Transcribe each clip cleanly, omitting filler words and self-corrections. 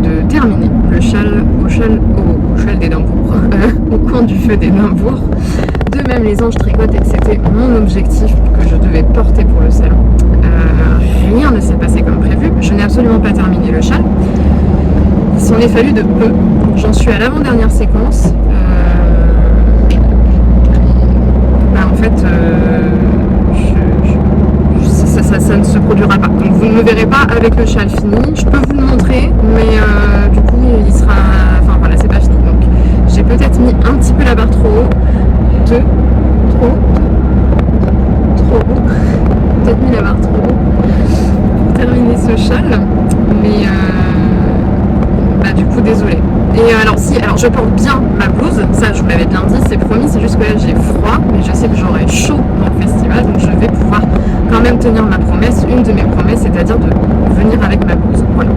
de terminer le châle au châle d'Édimbourg, au coin du feu d'Édimbourg. De même, les anges tricotent et que c'était mon objectif que je devais porter pour le salon. Rien ne s'est passé comme prévu. Je n'ai absolument pas terminé le châle. Il s'en est fallu de peu. J'en suis à l'avant-dernière séquence. En fait, ça ne se produira pas. Donc vous ne me verrez pas avec le châle fini. Je peux vous le montrer, mais du coup, il sera... Enfin voilà, c'est pas fini. Donc j'ai peut-être mis un petit peu la barre trop haut. Trop haut. Peut-être mis la barre trop haut pour terminer ce châle. Mais du coup, désolée. Et alors je porte bien ma blouse, ça je vous l'avais bien dit, c'est promis, c'est juste que là j'ai froid, mais je sais que j'aurai chaud dans le festival, donc je vais pouvoir quand même tenir ma promesse, une de mes promesses, c'est-à-dire de venir avec ma blouse. Voilà,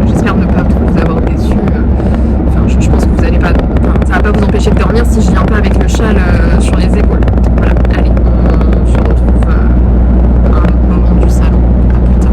j'espère ne pas trop vous avoir déçu. Je pense que vous allez pas, ça va pas vous empêcher de dormir si je viens pas avec le châle sur les épaules. Voilà, allez, on se retrouve à un moment du salon. À plus tard.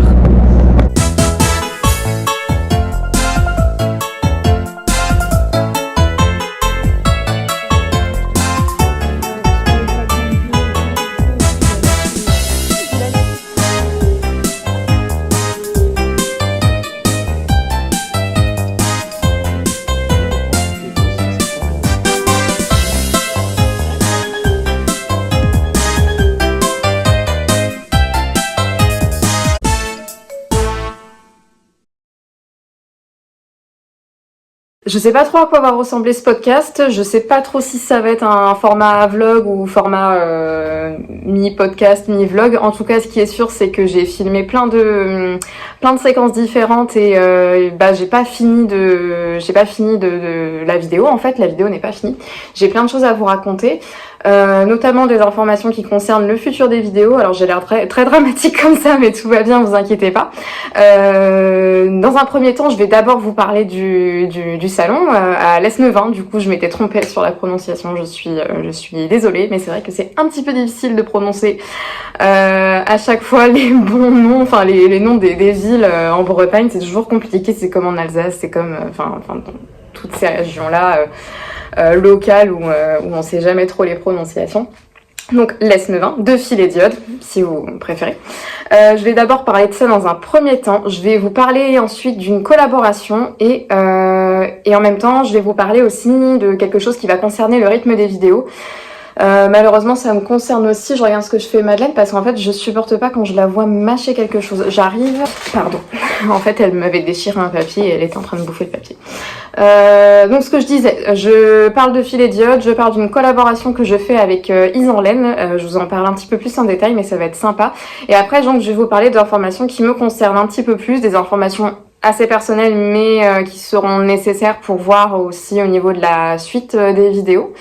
Je sais pas trop à quoi va ressembler ce podcast, je sais pas trop si ça va être un format vlog ou format mini-podcast, mini-vlog. En tout cas, ce qui est sûr, c'est que j'ai filmé plein de séquences différentes et j'ai pas fini de la vidéo. En fait, la vidéo n'est pas finie. J'ai plein de choses à vous raconter. Notamment des informations qui concernent le futur des vidéos. Alors j'ai l'air très, très dramatique comme ça, mais tout va bien, vous inquiétez pas. Dans un premier temps, je vais d'abord vous parler du salon à l'Esnevin. Du coup, je m'étais trompée sur la prononciation, je suis désolée, mais c'est vrai que c'est un petit peu difficile de prononcer à chaque fois les bons noms, enfin les noms des villes en Bretagne, c'est toujours compliqué, c'est comme en Alsace, c'est comme dans toutes ces régions-là locales où on sait jamais trop les prononciations. Donc l'Esnevin, de fil et diode, si vous préférez. Je vais d'abord parler de ça dans un premier temps. Je vais vous parler ensuite d'une collaboration et en même temps, je vais vous parler aussi de quelque chose qui va concerner le rythme des vidéos. Malheureusement, ça me concerne aussi. Je regarde ce que je fais Madeleine parce qu'en fait, je supporte pas quand je la vois mâcher quelque chose. Pardon. En fait, elle m'avait déchiré un papier et elle était en train de bouffer le papier. Donc, ce que je disais, je parle de fil et diode, je parle d'une collaboration que je fais avec Isanlaine. Je vous en parle un petit peu plus en détail, mais ça va être sympa. Et après, donc, je vais vous parler d'informations qui me concernent un petit peu plus, des informations assez personnelles, mais qui seront nécessaires pour voir aussi au niveau de la suite des vidéos.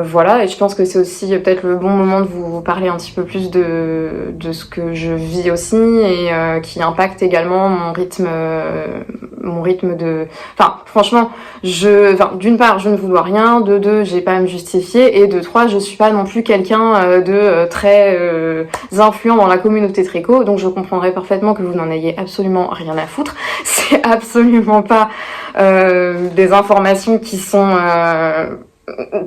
Voilà, et je pense que c'est aussi peut-être le bon moment de vous parler un petit peu plus de ce que je vis aussi et qui impacte également mon rythme de... Enfin, franchement, d'une part, je ne vous dois rien, de deux, j'ai pas à me justifier, et de trois, je suis pas non plus quelqu'un de très influent dans la communauté tricot, donc je comprendrai parfaitement que vous n'en ayez absolument rien à foutre. C'est absolument pas des informations qui sont...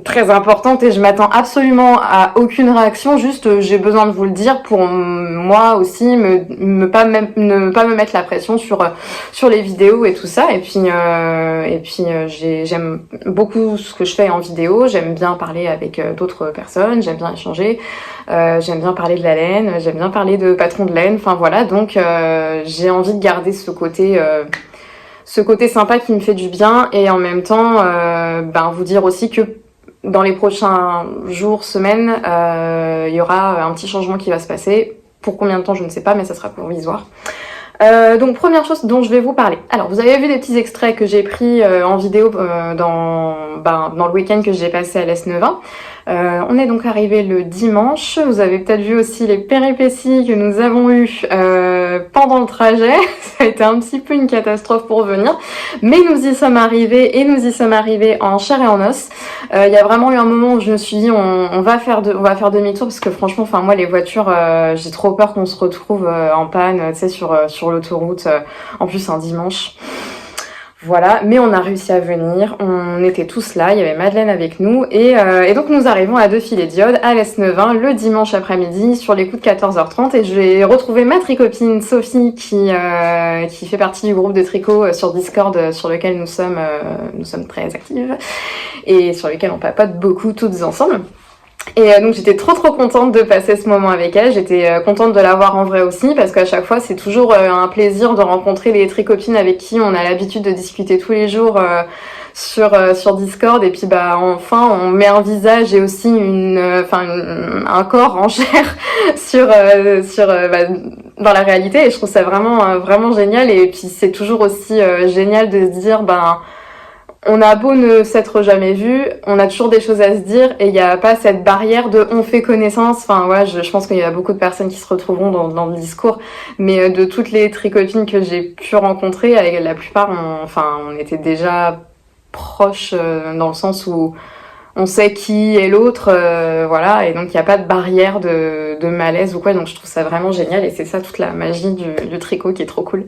très importante et je m'attends absolument à aucune réaction, juste j'ai besoin de vous le dire pour moi aussi ne pas me mettre la pression sur les vidéos et tout ça et puis j'aime beaucoup ce que je fais en vidéo, j'aime bien parler avec d'autres personnes, j'aime bien échanger, j'aime bien parler de la laine, j'aime bien parler de patron de laine, enfin voilà, donc j'ai envie de garder ce côté sympa qui me fait du bien et en même temps vous dire aussi que dans les prochains jours, semaines, il y aura un petit changement qui va se passer. Pour combien de temps, je ne sais pas, mais ça sera provisoire. Donc première chose dont je vais vous parler. Alors vous avez vu des petits extraits que j'ai pris en vidéo dans le week-end que j'ai passé à l'Esnevin. On est donc arrivé le dimanche. Vous avez peut-être vu aussi les péripéties que nous avons eues pendant le trajet. Ça a été un petit peu une catastrophe pour venir, mais nous y sommes arrivés et nous y sommes arrivés en chair et en os. Il y a vraiment eu un moment où je me suis dit on va faire demi-tour parce que franchement, enfin moi les voitures, j'ai trop peur qu'on se retrouve en panne, tu sais sur l'autoroute. En plus un dimanche. Voilà, mais on a réussi à venir, on était tous là, il y avait Madeleine avec nous, et donc nous arrivons à 2 filets d'iode à l'S9-1 le dimanche après-midi sur les coups de 14h30, et j'ai retrouvé ma tricopine Sophie qui fait partie du groupe de tricot sur Discord sur lequel nous sommes très actives, et sur lequel on papote beaucoup toutes ensemble. Et donc j'étais trop contente de passer ce moment avec elle, j'étais contente de la voir en vrai aussi parce qu'à chaque fois c'est toujours un plaisir de rencontrer les tricopines avec qui on a l'habitude de discuter tous les jours sur Discord, et puis bah enfin on met un visage et aussi un corps en chair dans la réalité, et je trouve ça vraiment génial. Et puis c'est toujours aussi génial de se dire on a beau ne s'être jamais vu, on a toujours des choses à se dire, et il n'y a pas cette barrière de on fait connaissance. Enfin voilà, je pense qu'il y a beaucoup de personnes qui se retrouveront dans le discours, mais de toutes les tricopines que j'ai pu rencontrer, avec la plupart, on était déjà proches dans le sens où on sait qui est l'autre, voilà, et donc il n'y a pas de barrière de malaise ou quoi, donc je trouve ça vraiment génial, et c'est ça toute la magie du tricot qui est trop cool.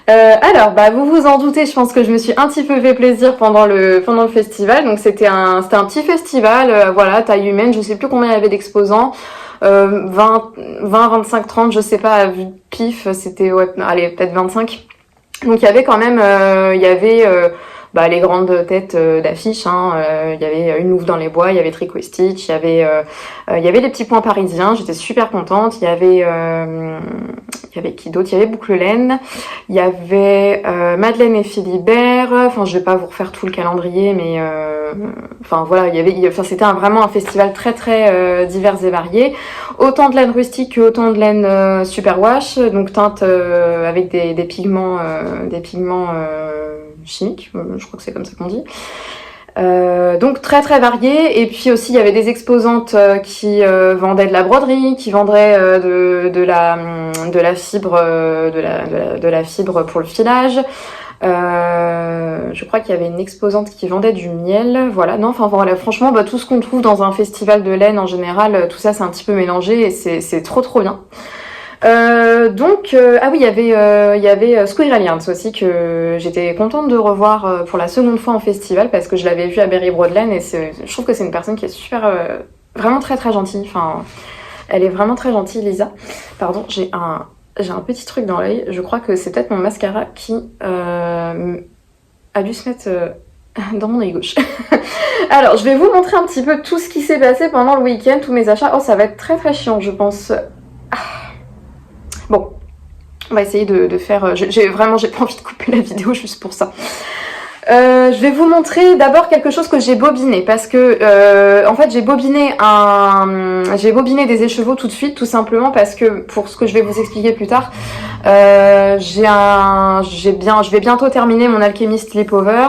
Alors, vous vous en doutez, je pense que je me suis un petit peu fait plaisir pendant le festival, donc c'était un petit festival, voilà, taille humaine, je sais plus combien il y avait d'exposants, 20, 25, 30, je sais pas, à vue de pif, c'était, ouais, allez, peut-être 25. Donc il y avait quand même, les grandes têtes d'affiches, il y avait Une Louve dans les bois, il y avait Tricot et Stitch, il y avait les petits points parisiens, j'étais super contente, il y avait qui d'autre, il y avait Boucle Laine, il y avait Madeleine et Philibert, enfin je vais pas vous refaire tout le calendrier, mais voilà, c'était vraiment un festival très divers et varié, autant de laine rustique que autant de laine superwash, donc teinte avec des pigments chimiques, je crois que c'est comme ça qu'on dit. Donc très varié, et puis aussi il y avait des exposantes qui vendaient de la broderie, qui vendaient de la fibre pour le filage. Je crois qu'il y avait une exposante qui vendait du miel, voilà. Non, enfin voilà, franchement, tout ce qu'on trouve dans un festival de laine en général, tout ça c'est un petit peu mélangé, et c'est trop bien. Oui, il y avait Squirrel Yarns aussi, que j'étais contente de revoir pour la seconde fois en festival, parce que je l'avais vu à Berry-Broadland, et je trouve que c'est une personne qui est super, vraiment très gentille. Enfin, elle est vraiment très gentille, Lisa. Pardon, j'ai un petit truc dans l'œil. Je crois que c'est peut-être mon mascara qui a dû se mettre dans mon œil gauche. Alors, je vais vous montrer un petit peu tout ce qui s'est passé pendant le week-end, tous mes achats. Oh, ça va être très chiant, je pense. Bon, on va essayer de faire... J'ai pas envie de couper la vidéo juste pour ça. Je vais vous montrer d'abord quelque chose que j'ai bobiné, parce que en fait j'ai bobiné des écheveaux tout de suite, tout simplement parce que, pour ce que je vais vous expliquer plus tard, je vais bientôt terminer mon Alchemist Sleepover.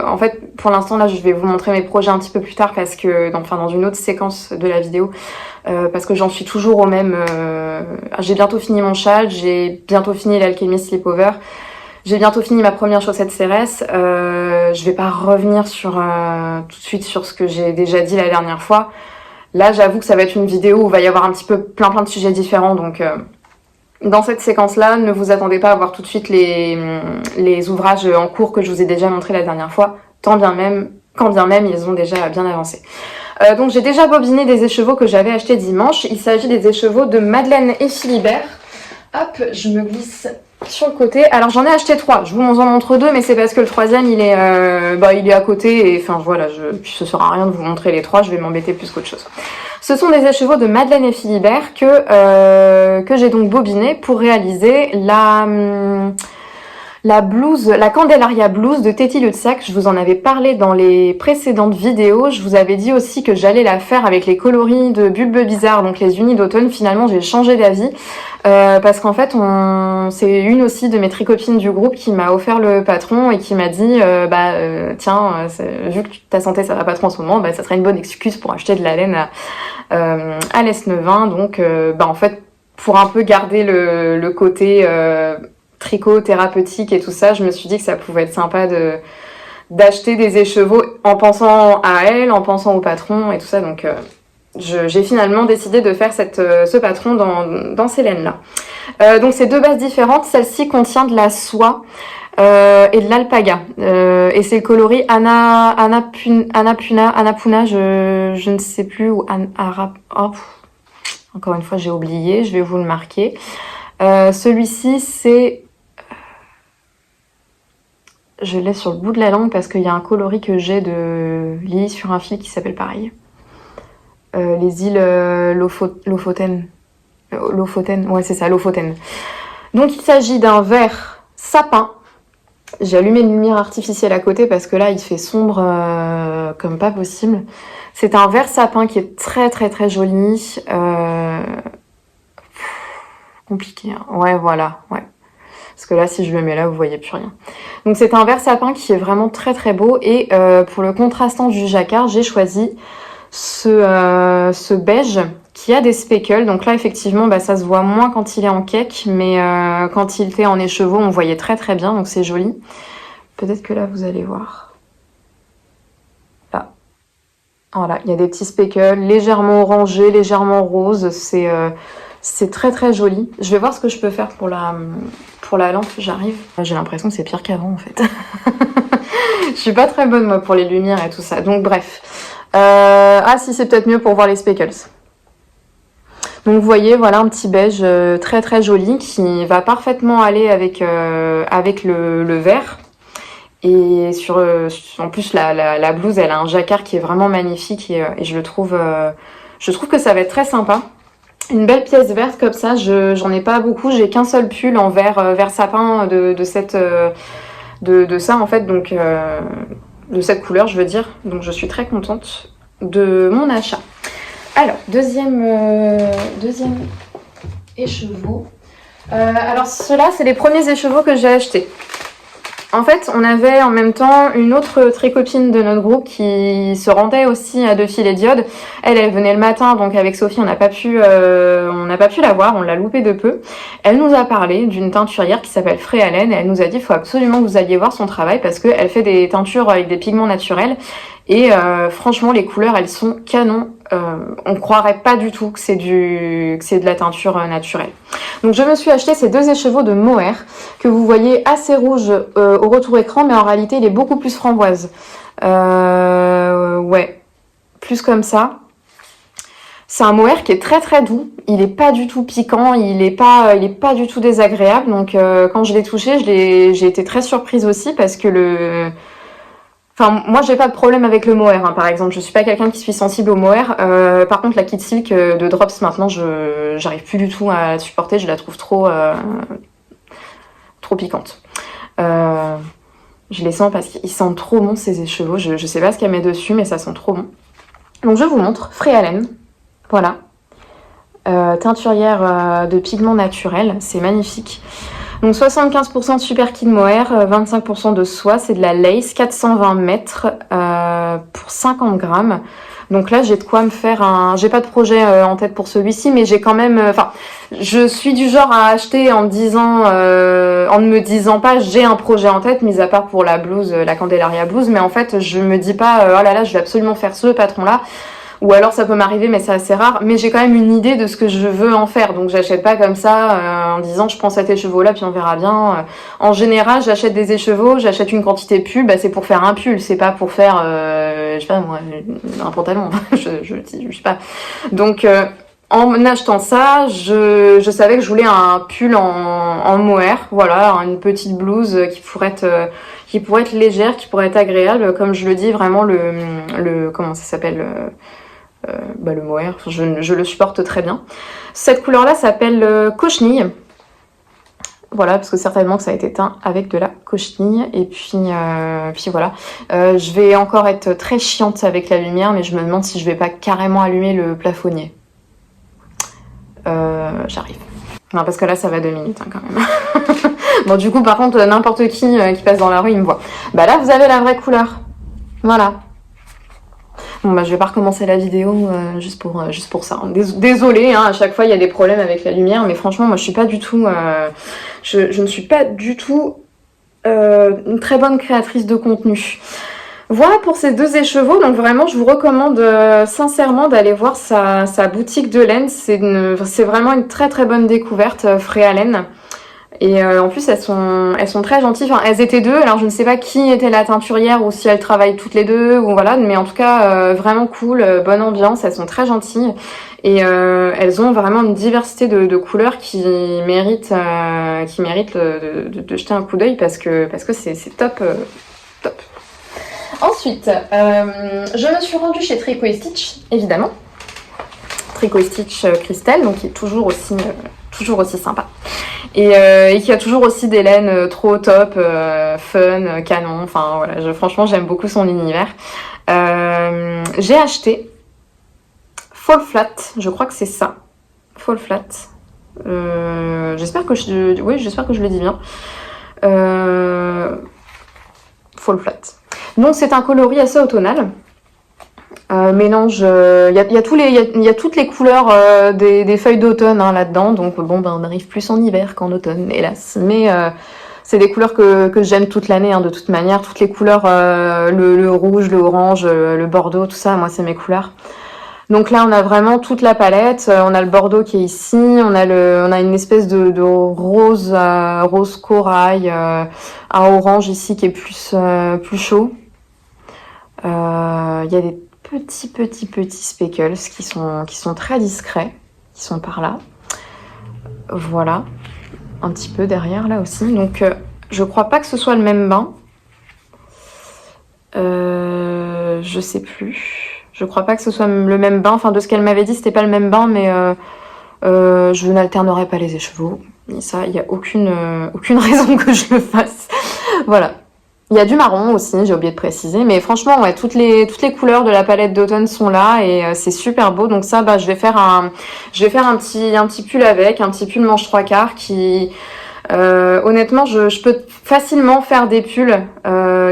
En fait, pour l'instant là, je vais vous montrer mes projets un petit peu plus tard, parce que dans une autre séquence de la vidéo, parce que j'en suis toujours au même. J'ai bientôt fini mon châle, j'ai bientôt fini l'Alchemist Sleepover. J'ai bientôt fini ma première chaussette CRS. Je vais pas revenir tout de suite sur ce que j'ai déjà dit la dernière fois. Là, j'avoue que ça va être une vidéo où il va y avoir un petit peu plein de sujets différents. Donc, dans cette séquence-là, ne vous attendez pas à voir tout de suite les ouvrages en cours que je vous ai déjà montrés la dernière fois, quand bien même ils ont déjà bien avancé. Donc, j'ai déjà bobiné des écheveaux que j'avais achetés dimanche. Il s'agit des écheveaux de Madeleine et Philibert. Hop, je me glisse sur le côté. Alors j'en ai acheté 3, je vous en montre 2, mais c'est parce que le troisième il est à côté, et enfin voilà, ce sera rien de vous montrer les 3, je vais m'embêter plus qu'autre chose. Ce sont des écheveaux de Madeleine et Philibert que j'ai donc bobiné pour réaliser La blouse, la Candelaria blouse de Teddy Lutzak, je vous en avais parlé dans les précédentes vidéos. Je vous avais dit aussi que j'allais la faire avec les coloris de Bulbe Bizarre, donc les unis d'automne. Finalement, j'ai changé d'avis parce qu'en fait, c'est une aussi de mes tricopines du groupe qui m'a offert le patron et qui m'a dit tiens, vu que ta santé ça va pas trop en ce moment, ça serait une bonne excuse pour acheter de la laine à l'Esnevin. Donc, en fait, pour un peu garder le côté tricot thérapeutique et tout ça, je me suis dit que ça pouvait être sympa d'acheter des écheveaux en pensant à elle, en pensant au patron et tout ça. Donc j'ai finalement décidé de faire ce patron dans ces laines-là. Donc c'est deux bases différentes. Celle-ci contient de la soie et de l'alpaga. Et c'est le coloris Annapurna, je ne sais plus, ou encore une fois j'ai oublié, je vais vous le marquer. Celui-ci c'est... Je l'ai sur le bout de la langue parce qu'il y a un coloris que j'ai de Lily sur un fil qui s'appelle pareil. Les îles Lofoten. Lofoten, ouais c'est ça, Lofoten. Donc il s'agit d'un vert sapin. J'ai allumé une lumière artificielle à côté parce que là il fait sombre comme pas possible. C'est un vert sapin qui est très très très joli. Compliqué, hein. Ouais voilà, ouais. Parce que là, si je le mets là, vous voyez plus rien. Donc c'est un vert sapin qui est vraiment très très beau. Et pour le contrastant du jacquard, j'ai choisi ce beige qui a des speckles. Donc là, effectivement, ça se voit moins quand il est en cake. Mais quand il était en écheveau, on voyait très très bien. Donc c'est joli. Peut-être que là, vous allez voir. Là. Voilà, il y a des petits speckles légèrement orangés, légèrement roses. C'est très très joli. Je vais voir ce que je peux faire pour la lampe, j'arrive. J'ai l'impression que c'est pire qu'avant en fait. Je suis pas très bonne moi pour les lumières et tout ça. Donc bref. Ah si, c'est peut-être mieux pour voir les speckles. Donc vous voyez, voilà un petit beige très très joli qui va parfaitement aller avec le vert. Et en plus la blouse, elle a un jacquard qui est vraiment magnifique et je trouve que ça va être très sympa. Une belle pièce verte comme ça, j'en ai pas beaucoup, j'ai qu'un seul pull en vert sapin de ça en fait, donc de cette couleur je veux dire, donc je suis très contente de mon achat. Alors, deuxième écheveau. Alors ceux-là c'est les premiers écheveaux que j'ai achetés. En fait, on avait en même temps une autre très copine de notre groupe qui se rendait aussi à Deux Fils et Diodes. Elle venait le matin, donc avec Sophie, on n'a pas pu la voir, on l'a loupé de peu. Elle nous a parlé d'une teinturière qui s'appelle Fréalène et elle nous a dit il faut absolument que vous alliez voir son travail parce qu'elle fait des teintures avec des pigments naturels et franchement les couleurs elles sont canon. On croirait pas du tout que c'est de la teinture naturelle. Donc je me suis acheté ces deux écheveaux de Mohair que vous voyez assez rouge au retour écran, mais en réalité il est beaucoup plus framboise. Ouais, plus comme ça. C'est un Mohair qui est très très doux. Il est pas du tout piquant, il est pas du tout désagréable. Donc quand je l'ai touché, j'ai été très surprise aussi parce que Enfin, moi, j'ai pas de problème avec le mohair, hein, par exemple. Je suis pas quelqu'un qui suis sensible au mohair. Par contre, la Kid Silk de Drops, maintenant, j'arrive plus du tout à la supporter. Je la trouve trop piquante. Je les sens parce qu'ils sentent trop bon, ces écheveaux. Je sais pas ce qu'elle met dessus, mais ça sent trop bon. Donc, je vous montre. Fréalène. Voilà. Teinturière de pigments naturels. C'est magnifique. Donc 75% de Super Kid Mohair, 25% de soie, c'est de la lace, 420 mètres pour 50 grammes. Donc là, j'ai de quoi me faire j'ai pas de projet en tête pour celui-ci, mais j'ai quand même... je suis du genre à acheter en ne me disant pas j'ai un projet en tête, mis à part pour la blouse, la Candelaria blouse, mais en fait, je me dis pas oh là là, je vais absolument faire ce patron-là. Ou alors ça peut m'arriver, mais c'est assez rare. Mais j'ai quand même une idée de ce que je veux en faire. Donc j'achète pas comme ça en disant je prends cet écheveau-là puis on verra bien. En général, j'achète des écheveaux, j'achète une quantité de pull. C'est pour faire un pull, c'est pas pour faire, je sais pas moi, un pantalon. je sais pas. Donc en achetant ça, je savais que je voulais un pull en mohair. Voilà, une petite blouse qui pourrait être légère, qui pourrait être agréable. Comme je le dis, vraiment le comment ça s'appelle le mohair, je le supporte très bien. Cette couleur là s'appelle cochenille, voilà, parce que certainement que ça a été teint avec de la cochenille. Et puis voilà. Je vais encore être très chiante avec la lumière, mais je me demande si je vais pas carrément allumer le plafonnier. J'arrive. Non, parce que là, ça va 2 minutes quand même. Bon, du coup, par contre, n'importe qui passe dans la rue, il me voit. Bah là, vous avez la vraie couleur. Voilà. Bon, bah je vais pas recommencer la vidéo juste pour ça. Désolée, hein, à chaque fois, il y a des problèmes avec la lumière, mais franchement, moi, je suis pas du tout... je ne suis pas du tout une très bonne créatrice de contenu. Voilà pour ces 2 écheveaux, donc vraiment je vous recommande sincèrement d'aller voir sa boutique de laine, c'est vraiment une très très bonne découverte, Freya Laine. Et en plus elles sont très gentilles, enfin elles étaient 2, alors je ne sais pas qui était la teinturière ou si elles travaillent toutes les 2, ou voilà, mais en tout cas vraiment cool, bonne ambiance, elles sont très gentilles. Et elles ont vraiment une diversité de couleurs qui méritent de jeter un coup d'œil parce que c'est top, top. Ensuite, je me suis rendue chez Tricot & Stitch, évidemment. Tricot & Stitch Christelle, donc qui est toujours aussi sympa. Et qui a toujours aussi des laines trop top, fun, canon. Enfin voilà, franchement j'aime beaucoup son univers. J'ai acheté Fall Flat, je crois que c'est ça. Fall Flat. J'espère que je le dis bien. Fall Flat. Donc c'est un coloris assez automnal. Mélange, il y a toutes les couleurs des feuilles d'automne là-dedans. Donc bon, on arrive plus en hiver qu'en automne, hélas. Mais c'est des couleurs que j'aime toute l'année, de toute manière. Toutes les couleurs, le rouge, le orange, le bordeaux, tout ça, moi c'est mes couleurs. Donc là, on a vraiment toute la palette. On a le bordeaux qui est ici. On a une espèce de rose corail, un orange ici qui est plus chaud. Il y a des petits speckles qui sont très discrets, qui sont par là. Voilà, un petit peu derrière là aussi. Donc, je crois pas que ce soit le même bain. Je sais plus. Je crois pas que ce soit le même bain. Enfin, de ce qu'elle m'avait dit, c'était pas le même bain, mais je n'alternerai pas les écheveaux. Et ça, il n'y a aucune raison que je le fasse. Voilà. Il y a du marron aussi, j'ai oublié de préciser. Mais franchement, ouais, toutes les couleurs de la palette d'automne sont là et c'est super beau. Donc ça, je vais faire un petit pull avec, un petit pull manche 3/4 qui... honnêtement, je peux facilement faire des pulls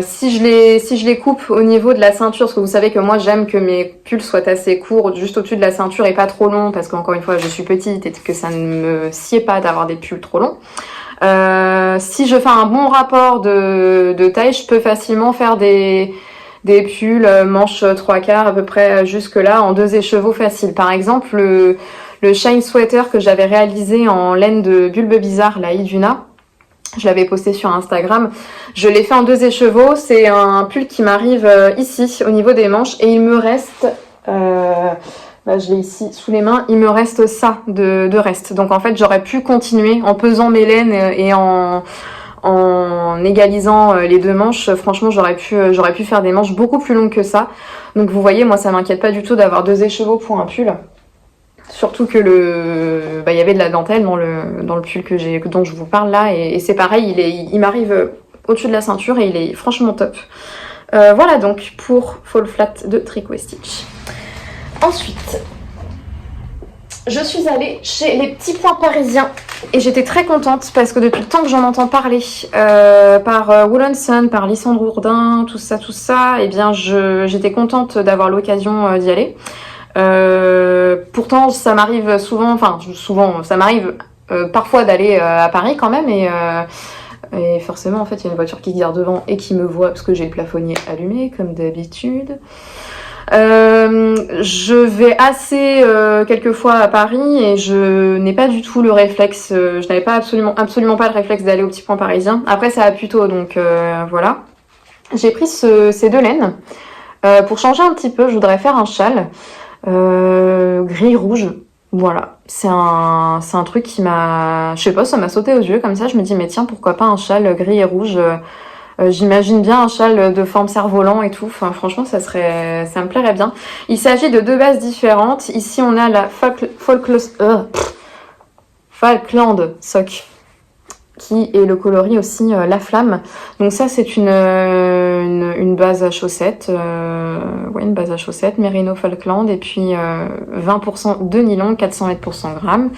si je les coupe au niveau de la ceinture, parce que vous savez que moi j'aime que mes pulls soient assez courts, juste au-dessus de la ceinture et pas trop longs, parce qu'encore une fois je suis petite et que ça ne me sied pas d'avoir des pulls trop longs. Si je fais un bon rapport de taille, je peux facilement faire des pulls manches 3/4 à peu près jusque là en 2 écheveaux faciles. Par exemple, le Shine Sweater que j'avais réalisé en laine de Bulbe Bizarre, la Iduna, je l'avais posté sur Instagram. Je l'ai fait en 2 écheveaux. C'est un pull qui m'arrive ici, au niveau des manches. Et il me reste... je l'ai ici sous les mains. Il me reste ça de reste. Donc en fait, j'aurais pu continuer en pesant mes laines et en égalisant les 2 manches. Franchement, j'aurais pu faire des manches beaucoup plus longues que ça. Donc vous voyez, moi, ça m'inquiète pas du tout d'avoir 2 écheveaux pour un pull. Surtout que il y avait de la dentelle dans le pull dont je vous parle là, et c'est pareil, il m'arrive au-dessus de la ceinture et il est franchement top. Voilà donc pour Fall Flat de Tricot & Stitch. Ensuite, je suis allée chez les Petits Points Parisiens et j'étais très contente parce que depuis le temps que j'en entends parler par Wool & Son, par Lysandre Hourdin, tout ça, et bien j'étais contente d'avoir l'occasion d'y aller. Pourtant ça m'arrive souvent, ça m'arrive parfois d'aller à Paris quand même, et forcément en fait il y a une voiture qui garde devant et qui me voit parce que j'ai le plafonnier allumé comme d'habitude. Je vais assez quelquefois à Paris et je n'ai pas du tout le réflexe, je n'avais pas absolument pas le réflexe d'aller au Petit Point Parisien. Après ça va plus tôt, donc voilà. J'ai pris ces 2 laines pour changer un petit peu. Je voudrais faire un châle gris-rouge, voilà, c'est un truc qui m'a, je sais pas, ça m'a sauté aux yeux comme ça. Je me dis mais tiens, pourquoi pas un châle gris et rouge. J'imagine bien un châle de forme cerf-volant et tout. Enfin, franchement, ça me plairait bien. Il s'agit de 2 bases différentes. Ici, on a la Falkland Sock. qui est le coloris aussi La Flamme. Donc ça c'est une base à chaussettes, une base à chaussettes, Merino Falkland, et puis 20% de nylon, 400 mètres pour 100 grammes.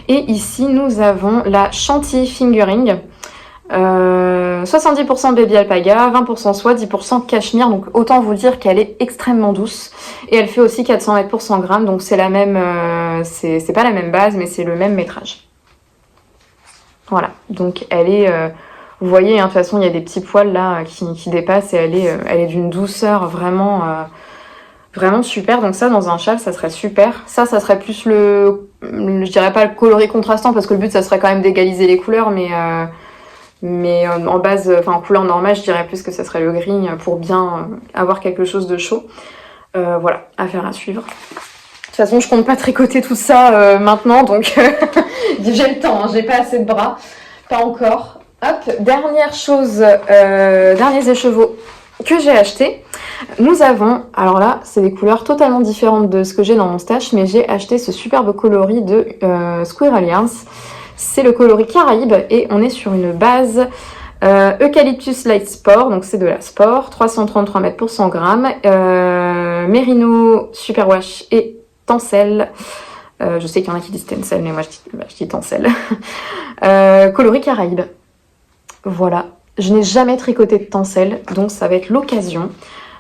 Et ici nous avons la Chantilly Fingering, 70% baby alpaga, 20% soie, 10% cachemire, donc autant vous dire qu'elle est extrêmement douce, et elle fait aussi 400 mètres pour 100 grammes, donc c'est la même, c'est pas la même base, mais c'est le même métrage. Voilà, donc elle est, vous voyez, hein, de toute façon il y a des petits poils là qui dépassent, et elle est d'une douceur vraiment, vraiment super. Donc ça, dans un châle, ça serait super. Ça serait plus je dirais pas le coloris contrastant, parce que le but ça serait quand même d'égaliser les couleurs, mais en base, en couleur normale, je dirais plus que ça serait le gris pour bien avoir quelque chose de chaud. Voilà, affaire à suivre. De toute façon, je compte pas tricoter tout ça maintenant, donc j'ai le temps, hein, j'ai pas assez de bras, pas encore. Hop, dernière chose, derniers écheveaux que j'ai acheté. Nous avons, alors là, c'est des couleurs totalement différentes de ce que j'ai dans mon stash, mais j'ai acheté ce superbe coloris de Squirrel Yarns. C'est le coloris Caraïbe et on est sur une base Eucalyptus Light Sport, donc c'est de la Sport, 333 mètres pour 100 grammes, Merino Superwash et Tencel. Je sais qu'il y en a qui disent Tencel, mais moi je dis Tencel. Coloris Caraïbe. Voilà. Je n'ai jamais tricoté de Tencel, donc ça va être l'occasion.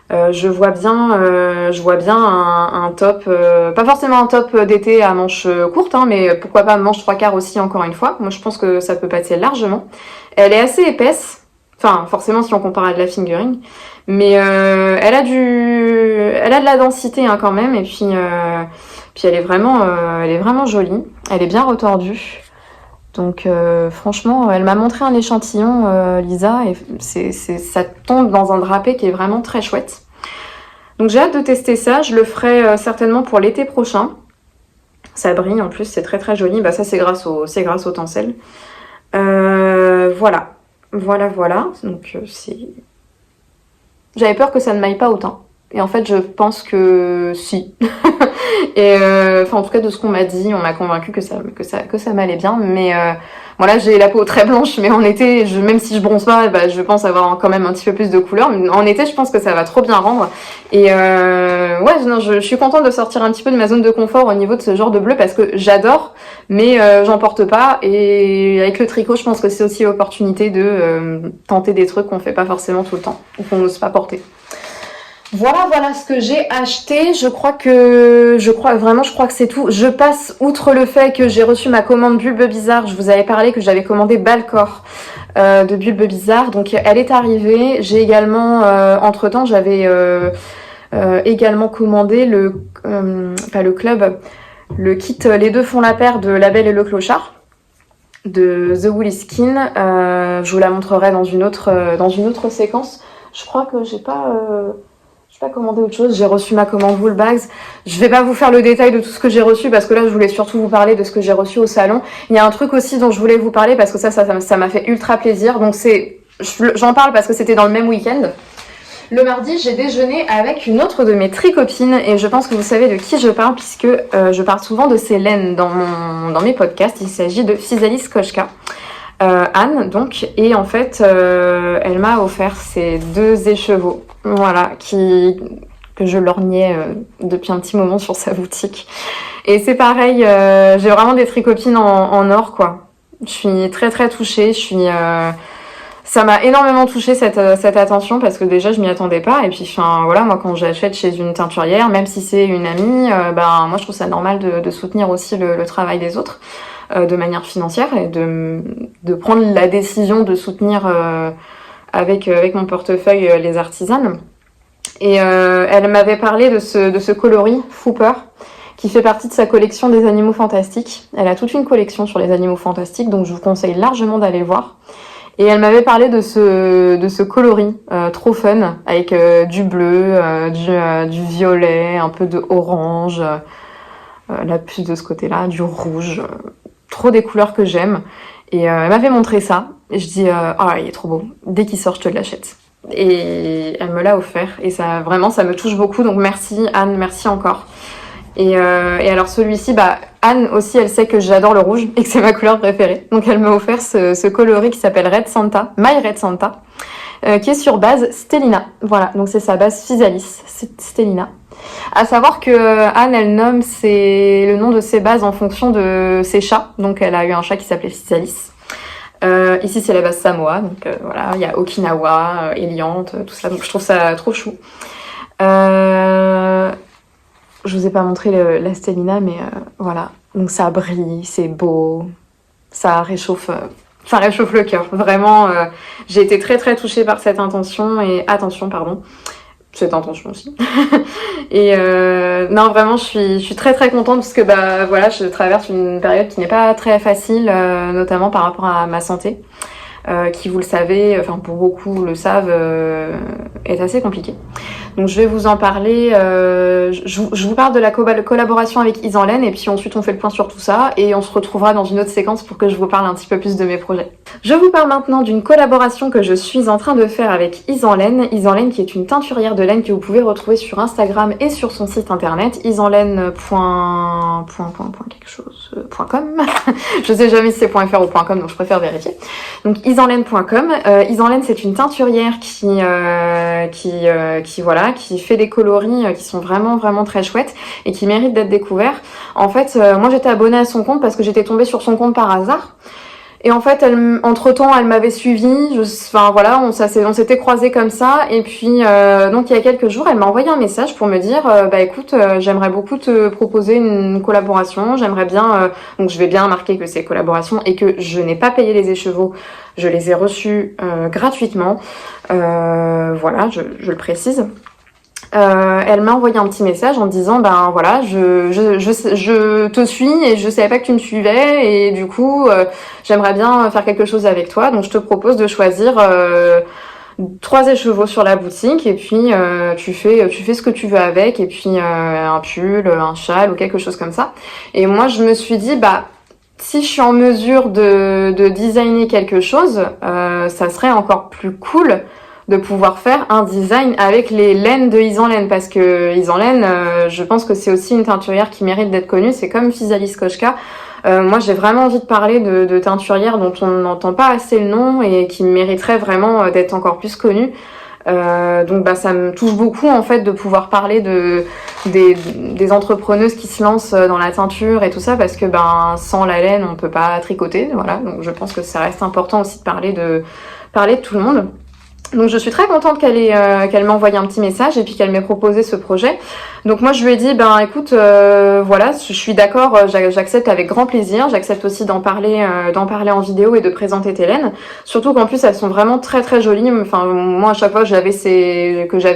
Je vois bien un top, pas forcément un top d'été à manches courtes, hein, mais pourquoi pas manches 3/4 aussi, encore une fois. Moi je pense que ça peut passer largement. Elle est assez épaisse, enfin forcément si on compare à de la fingering, mais elle a de la densité hein, quand même, et puis elle est vraiment jolie, elle est bien retordue. Donc franchement, elle m'a montré un échantillon, Lisa, et ça tombe dans un drapé qui est vraiment très chouette. Donc j'ai hâte de tester ça, je le ferai certainement pour l'été prochain. Ça brille en plus, c'est très très joli. Bah ça c'est grâce au Tencel. Voilà. Donc j'avais peur que ça ne m'aille pas autant. Et en fait, je pense que si. Et en tout cas, de ce qu'on m'a dit, on m'a convaincu que ça m'allait bien. Mais voilà, j'ai la peau très blanche, mais en été, même si je bronze pas, je pense avoir quand même un petit peu plus de couleur. Mais en été, je pense que ça va trop bien rendre. Et je suis contente de sortir un petit peu de ma zone de confort au niveau de ce genre de bleu, parce que j'adore, mais j'en porte pas. Et avec le tricot, je pense que c'est aussi l'opportunité de tenter des trucs qu'on fait pas forcément tout le temps, ou qu'on n'ose pas porter. Voilà ce que j'ai acheté. Je crois que c'est tout. Je passe outre le fait que j'ai reçu ma commande Bulbe Bizarre. Je vous avais parlé que j'avais commandé Balcor de Bulbe Bizarre. Donc elle est arrivée. J'ai également, entre-temps, j'avais également commandé le club, le kit Les deux font la paire de La Belle et le Clochard de The Woolly Skin. Je vous la montrerai dans une autre séquence. Je crois que j'ai pas commandé autre chose. J'ai reçu ma commande Wool Bags. Je vais pas vous faire le détail de tout ce que j'ai reçu, parce que là je voulais surtout vous parler de ce que j'ai reçu au salon. Il y a un truc aussi dont je voulais vous parler, parce que ça m'a fait ultra plaisir. Donc j'en parle parce que c'était dans le même week-end. Le mardi, j'ai déjeuné avec une autre de mes tricopines, et je pense que vous savez de qui je parle, puisque je parle souvent de ces laines dans mes podcasts. Il s'agit de Physalis Koshka. Anne donc, et en fait elle m'a offert ces deux écheveaux, voilà, que je lorgnais depuis un petit moment sur sa boutique. Et c'est pareil, j'ai vraiment des tricopines en or, quoi. Je suis très très touchée, ça m'a énormément touchée cette attention, parce que déjà je m'y attendais pas, et puis voilà, moi quand j'achète chez une teinturière, même si c'est une amie, moi je trouve ça normal de soutenir aussi le travail des autres de manière financière, et de prendre la décision de soutenir avec mon portefeuille les artisanes. Et elle m'avait parlé de ce coloris Fooper, qui fait partie de sa collection des animaux fantastiques. Elle a toute une collection sur les animaux fantastiques, donc je vous conseille largement d'aller le voir. Et elle m'avait parlé de ce coloris trop fun, avec du bleu, du violet, un peu de orange, là plus de ce côté-là, du rouge, trop des couleurs que j'aime. Et elle m'avait montré ça, et je dis il est trop beau, dès qu'il sort je te l'achète. Et elle me l'a offert, et ça vraiment ça me touche beaucoup, donc merci Anne, merci encore. Et alors celui-ci, Anne aussi, elle sait que j'adore le rouge et que c'est ma couleur préférée. Donc elle m'a offert ce coloris qui s'appelle Red Santa, My Red Santa, qui est sur base Stellina. Voilà, donc c'est sa base Physalis, c'est Stellina. À savoir que Anne, elle nomme le nom de ses bases en fonction de ses chats. Donc elle a eu un chat qui s'appelait Physalis. Ici c'est la base Samoa, donc voilà, il y a Okinawa, Eliante, tout ça, donc je trouve ça trop chou. Je vous ai pas montré la Stellina, mais voilà, donc ça brille, c'est beau, ça réchauffe le cœur. Vraiment, j'ai été très très touchée par cette intention et attention, pardon. Cette intention aussi. Et non, vraiment, je suis très très contente parce que voilà, je traverse une période qui n'est pas très facile, notamment par rapport à ma santé, qui, vous le savez, enfin pour beaucoup le savent, est assez compliquée. Donc je vais vous en parler, je vous parle de la collaboration avec Isenlaine et puis ensuite on fait le point sur tout ça et on se retrouvera dans une autre séquence pour que je vous parle un petit peu plus de mes projets. Je vous parle maintenant d'une collaboration que je suis en train de faire avec Isenlaine. Isenlaine qui est une teinturière de laine que vous pouvez retrouver sur Instagram et sur son site internet isenlaine.com. Je sais jamais si c'est .fr ou .com donc je préfère vérifier. Donc isenlaine.com. Isenlaine c'est une teinturière qui fait des coloris qui sont vraiment vraiment très chouettes et qui méritent d'être découverts. En fait, moi j'étais abonnée à son compte parce que j'étais tombée sur son compte par hasard. Et en fait, entre-temps, elle m'avait suivie. Voilà, on s'était croisés comme ça. Et puis, donc il y a quelques jours, elle m'a envoyé un message pour me dire, écoute, j'aimerais beaucoup te proposer une collaboration. J'aimerais bien, donc je vais bien marquer que c'est collaboration et que je n'ai pas payé les écheveaux. Je les ai reçus gratuitement. Voilà, je le précise. Elle m'a envoyé un petit message en disant voilà, je te suis et je savais pas que tu me suivais et du coup j'aimerais bien faire quelque chose avec toi, donc je te propose de choisir 3 écheveaux sur la boutique et puis tu fais ce que tu veux avec et puis un pull, un châle ou quelque chose comme ça. Et moi je me suis dit si je suis en mesure de designer quelque chose, ça serait encore plus cool de pouvoir faire un design avec les laines de Isenlaine parce que Isenlaine, je pense que c'est aussi une teinturière qui mérite d'être connue. C'est comme Physalis Kochka. Moi, j'ai vraiment envie de parler de teinturières dont on n'entend pas assez le nom et qui mériteraient vraiment d'être encore plus connues. Donc ça me touche beaucoup en fait de pouvoir parler des entrepreneuses qui se lancent dans la teinture et tout ça parce que sans la laine on peut pas tricoter, voilà. Donc je pense que ça reste important aussi de parler de tout le monde. Donc je suis très contente qu'elle m'ait envoyé un petit message et puis qu'elle m'ait proposé ce projet. Donc moi je lui ai dit écoute voilà, je suis d'accord, j'accepte avec grand plaisir, j'accepte aussi d'en parler en vidéo et de présenter tes laines. Surtout qu'en plus elles sont vraiment très très jolies. Enfin moi à chaque fois que j'avais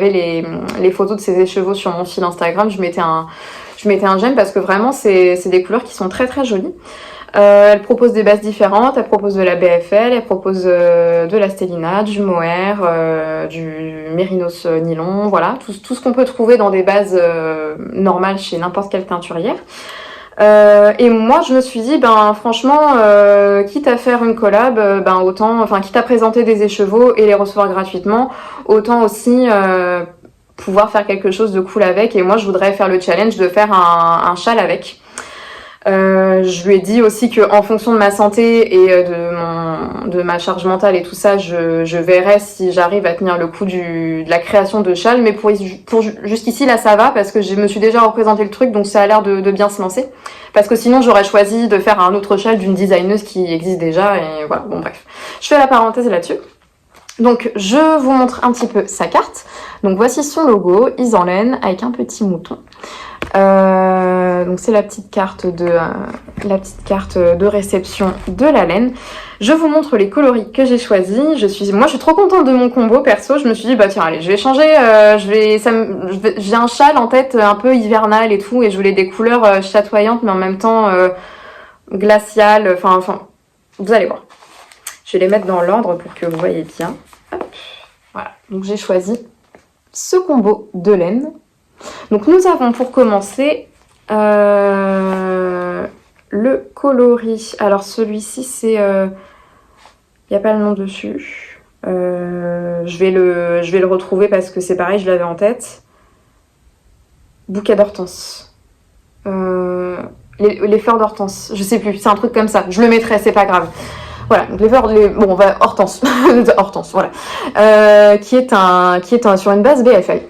les photos de ces écheveaux sur mon fil Instagram, je mettais un j'aime parce que vraiment c'est des couleurs qui sont très très jolies. Elle propose des bases différentes, elle propose de la BFL, elle propose de la Stellina, du mohair, du mérinos nylon, voilà, tout ce qu'on peut trouver dans des bases normales chez n'importe quelle teinturière. Et moi je me suis dit franchement quitte à faire une collab, quitte à présenter des écheveaux et les recevoir gratuitement, autant aussi pouvoir faire quelque chose de cool avec. Et moi je voudrais faire le challenge de faire un châle avec. Je lui ai dit aussi que en fonction de ma santé et de ma charge mentale et tout ça, je verrai si j'arrive à tenir le coup de la création de châles. Mais pour jusqu'ici là ça va parce que je me suis déjà représenté le truc, donc ça a l'air de bien se lancer. Parce que sinon j'aurais choisi de faire un autre châle d'une designeuse qui existe déjà et voilà. Bon bref, je fais la parenthèse là-dessus. Donc je vous montre un petit peu sa carte. Donc voici son logo, Isenlaine avec un petit mouton. Donc c'est la petite carte de réception de la laine. Je vous montre les coloris que j'ai choisis. Moi je suis trop contente de mon combo perso. Je me suis dit tiens allez je vais changer. J'ai un châle en tête un peu hivernal et tout et je voulais des couleurs chatoyantes mais en même temps glaciales. Enfin vous allez voir. Je vais les mettre dans l'ordre pour que vous voyez bien. Hop. Voilà. Donc j'ai choisi ce combo de laine. Donc nous avons pour commencer le coloris. Alors celui-ci c'est... il n'y a pas le nom dessus. Je vais le retrouver parce que c'est pareil, je l'avais en tête. Bouquet d'hortense. les fleurs d'hortense. Je sais plus, c'est un truc comme ça. Je le mettrai, c'est pas grave. Voilà, donc bon, on va Hortense, Hortense, voilà, qui est sur une base BFL.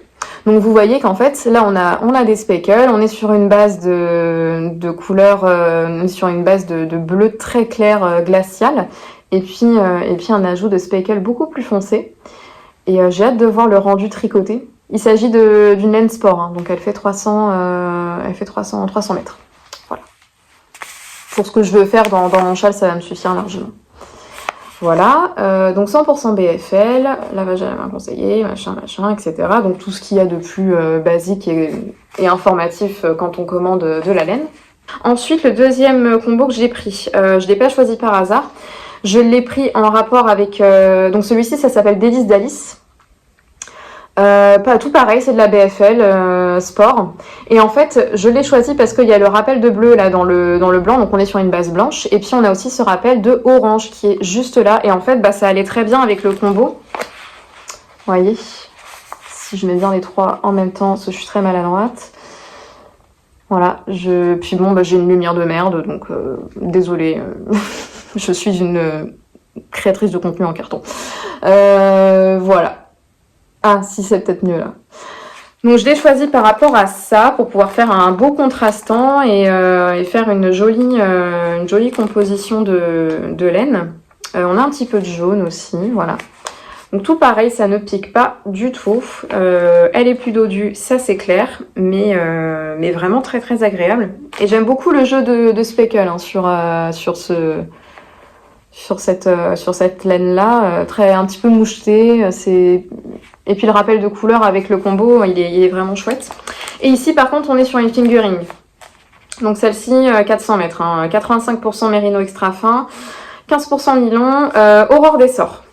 Donc vous voyez qu'en fait, là on a des speckles, on est sur une base de couleur, sur une base de bleu très clair glacial, et puis un ajout de speckle beaucoup plus foncé. Et j'ai hâte de voir le rendu tricoté. Il s'agit d'une laine sport, hein, donc elle fait 300 mètres. Voilà. Pour ce que je veux faire dans mon châle, ça va me suffire largement. Voilà, donc 100% BFL, lavage à la main conseillé, machin, etc. Donc tout ce qu'il y a de plus basique et informatif quand on commande de la laine. Ensuite, le deuxième combo que j'ai pris, je l'ai pas choisi par hasard. Je l'ai pris en rapport avec... donc celui-ci, ça s'appelle Délices d'Alice. Pas tout pareil, c'est de la BFL sport. Et en fait, je l'ai choisi parce qu'il y a le rappel de bleu là dans le blanc, donc on est sur une base blanche. Et puis on a aussi ce rappel de orange qui est juste là. Et en fait, bah, ça allait très bien avec le combo. Vous voyez, si je mets bien les trois en même temps, parce que je suis très maladroite. Voilà, puis bon, bah, j'ai une lumière de merde, donc désolée, je suis une créatrice de contenu en carton. Voilà. Ah, si, c'est peut-être mieux là. Donc je l'ai choisi par rapport à ça pour pouvoir faire un beau contrastant et faire une jolie composition de laine. On a un petit peu de jaune aussi, voilà. Donc tout pareil, ça ne pique pas du tout. Elle est plus dodue, ça c'est clair, mais vraiment très très agréable. Et j'aime beaucoup le jeu de speckle hein, sur cette laine là, un petit peu moucheté. Et puis le rappel de couleur avec le combo, il est vraiment chouette. Et ici par contre, on est sur une fingering. Donc celle-ci, 400 mètres, hein, 85% mérino extra fin, 15% nylon, Aurore des Sorts.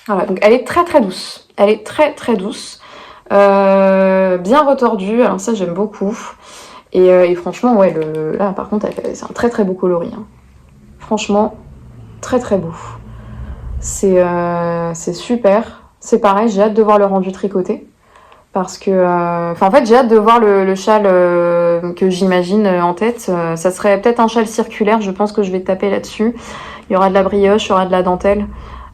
Voilà, donc elle est très très douce. Elle est très très douce. Bien retordue, alors ça j'aime beaucoup. Et franchement, ouais, là par contre, c'est un très très beau coloris. Hein. Franchement, très très beau. C'est super. C'est pareil, j'ai hâte de voir le rendu tricoté. Parce que, en fait, j'ai hâte de voir le châle que j'imagine en tête. Ça serait peut-être un châle circulaire, je pense que je vais taper là-dessus. Il y aura de la brioche, il y aura de la dentelle.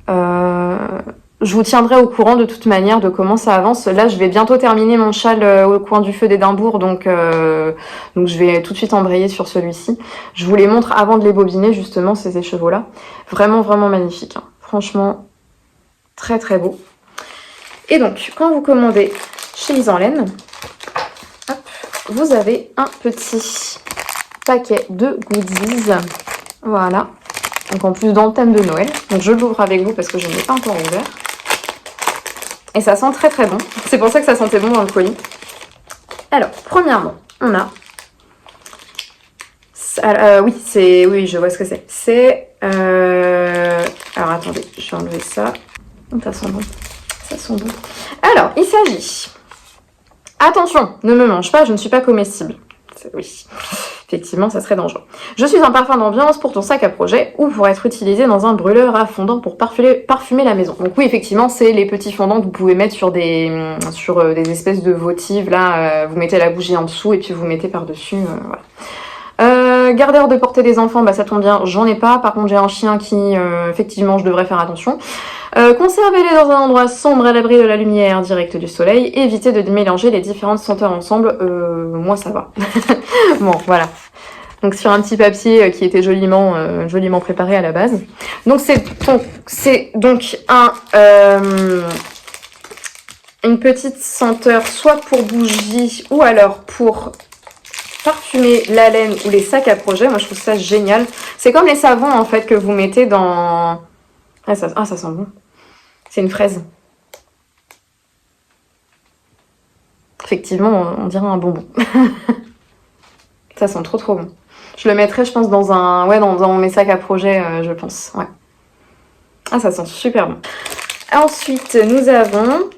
Je vous tiendrai au courant de toute manière de comment ça avance. Là, je vais bientôt terminer mon châle au coin du feu d'Édimbourg, donc je vais tout de suite embrayer sur celui-ci. Je vous les montre avant de les bobiner, justement, ces écheveaux-là. Vraiment, vraiment magnifique. Hein. Franchement, très, très beau. Et donc, quand vous commandez chez Lisanlaine, hop, vous avez un petit paquet de goodies. Voilà. Donc en plus dans le thème de Noël. Donc je l'ouvre avec vous parce que je ne l'ai pas encore ouvert. Et ça sent très très bon. C'est pour ça que ça sentait bon dans le colis. Alors, premièrement, on a... oui, je vois ce que c'est. C'est... Alors attendez, je vais enlever ça. Ça sent bon. Ça sent bon. Alors, il s'agit... Attention, ne me mange pas, je ne suis pas comestible. Oui, effectivement, ça serait dangereux. Je suis un parfum d'ambiance pour ton sac à projet ou pour être utilisé dans un brûleur à fondant pour parfumer la maison. Donc oui, effectivement, c'est les petits fondants que vous pouvez mettre sur des espèces de votives. Là, vous mettez la bougie en dessous et puis vous mettez par-dessus. Voilà. Gardeur de portée des enfants, bah ça tombe bien, j'en ai pas. Par contre, j'ai un chien qui, effectivement, je devrais faire attention. Conservez-les dans un endroit sombre à l'abri de la lumière directe du soleil. Évitez de mélanger les différentes senteurs ensemble. Moi, ça va. Bon, voilà. Donc sur un petit papier qui était joliment préparé à la base. Donc c'est donc une petite senteur soit pour bougie ou alors pour parfumer la laine ou les sacs à projet. Moi je trouve ça génial. C'est comme les savons en fait que vous mettez dans... ça sent bon. C'est une fraise. Effectivement, on dirait un bonbon. Ça sent trop trop bon. Je le mettrais, je pense, dans mes sacs à projet, je pense. Ouais. Ah, ça sent super bon. Ensuite, nous avons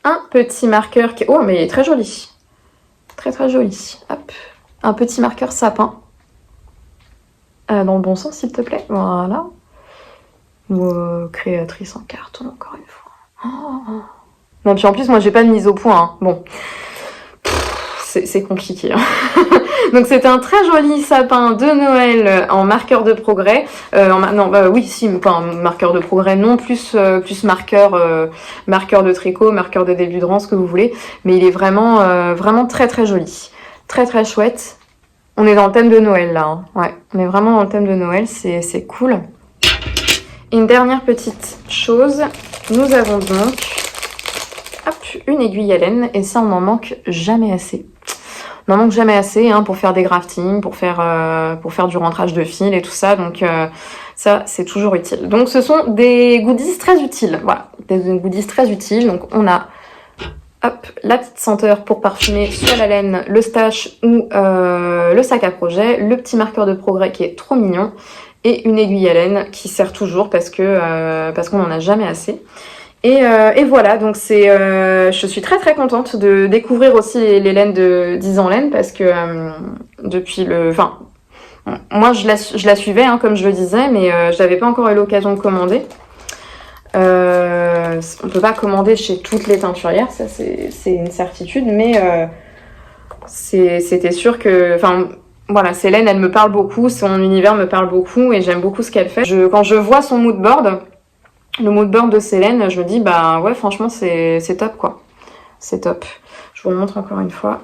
un petit marqueur qui... Oh, mais il est très joli. Très très joli. Hop. Un petit marqueur sapin. Dans le bon sens, s'il te plaît. Voilà. Créatrice en carton, encore une fois. Oh. Non, puis en plus, moi, j'ai pas de mise au point. Hein. Bon. c'est compliqué. Hein. Donc c'était un très joli sapin de Noël en marqueur de progrès. Marqueur de progrès non, plus marqueur de tricot, marqueur de début de rang, ce que vous voulez. Mais il est vraiment très très joli, très très chouette. On est dans le thème de Noël là. Hein. Ouais, on est vraiment dans le thème de Noël, c'est cool. Et une dernière petite chose, nous avons donc une aiguille à laine, et ça on n'en manque jamais assez. On n'en manque jamais assez hein, pour faire des graftings, pour faire du rentrage de fil et tout ça, donc ça c'est toujours utile. Donc ce sont des goodies très utiles, voilà, des goodies très utiles. Donc on a la petite senteur pour parfumer soit la laine, le stash ou le sac à projet, le petit marqueur de progrès qui est trop mignon, et une aiguille à laine qui sert toujours parce qu'on n'en a jamais assez. Et voilà, donc je suis très très contente de découvrir aussi les laines de 10 ans laine parce que moi je la suivais hein, comme je le disais, mais je n'avais pas encore eu l'occasion de commander. On peut pas commander chez toutes les teinturières, ça c'est une certitude, mais c'était sûr que, enfin voilà, Célène elle me parle beaucoup, son univers me parle beaucoup et j'aime beaucoup ce qu'elle fait. Quand je vois son mood board, le mood board de Célène, je me dis bah ouais franchement c'est top quoi, c'est top. Je vous le montre encore une fois.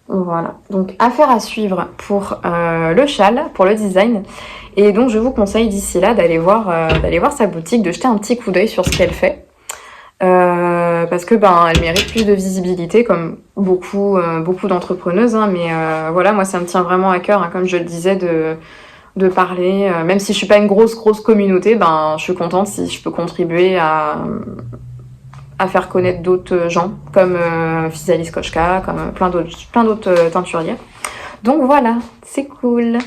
Voilà, donc affaire à suivre pour le châle, pour le design. Et donc je vous conseille d'ici là d'aller voir sa boutique, de jeter un petit coup d'œil sur ce qu'elle fait. Parce que elle mérite plus de visibilité comme beaucoup d'entrepreneuses. Hein, mais voilà, moi ça me tient vraiment à cœur, hein, comme je le disais, de parler. Même si je suis pas une grosse communauté, je suis contente si je peux contribuer à faire connaître d'autres gens, comme Physalis Kochka, comme plein d'autres teinturières. Donc voilà, c'est cool.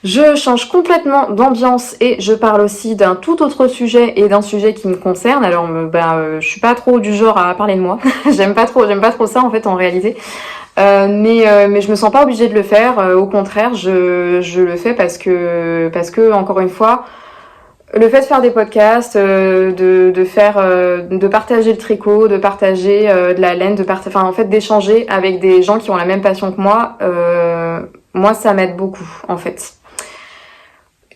Je change complètement d'ambiance et je parle aussi d'un tout autre sujet et d'un sujet qui me concerne. Alors, je suis pas trop du genre à parler de moi. j'aime pas trop ça en fait en réalité. Mais je me sens pas obligée de le faire. Au contraire, je le fais parce que encore une fois, le fait de faire des podcasts, de partager le tricot, de partager de la laine, d'échanger avec des gens qui ont la même passion que moi, moi ça m'aide beaucoup en fait.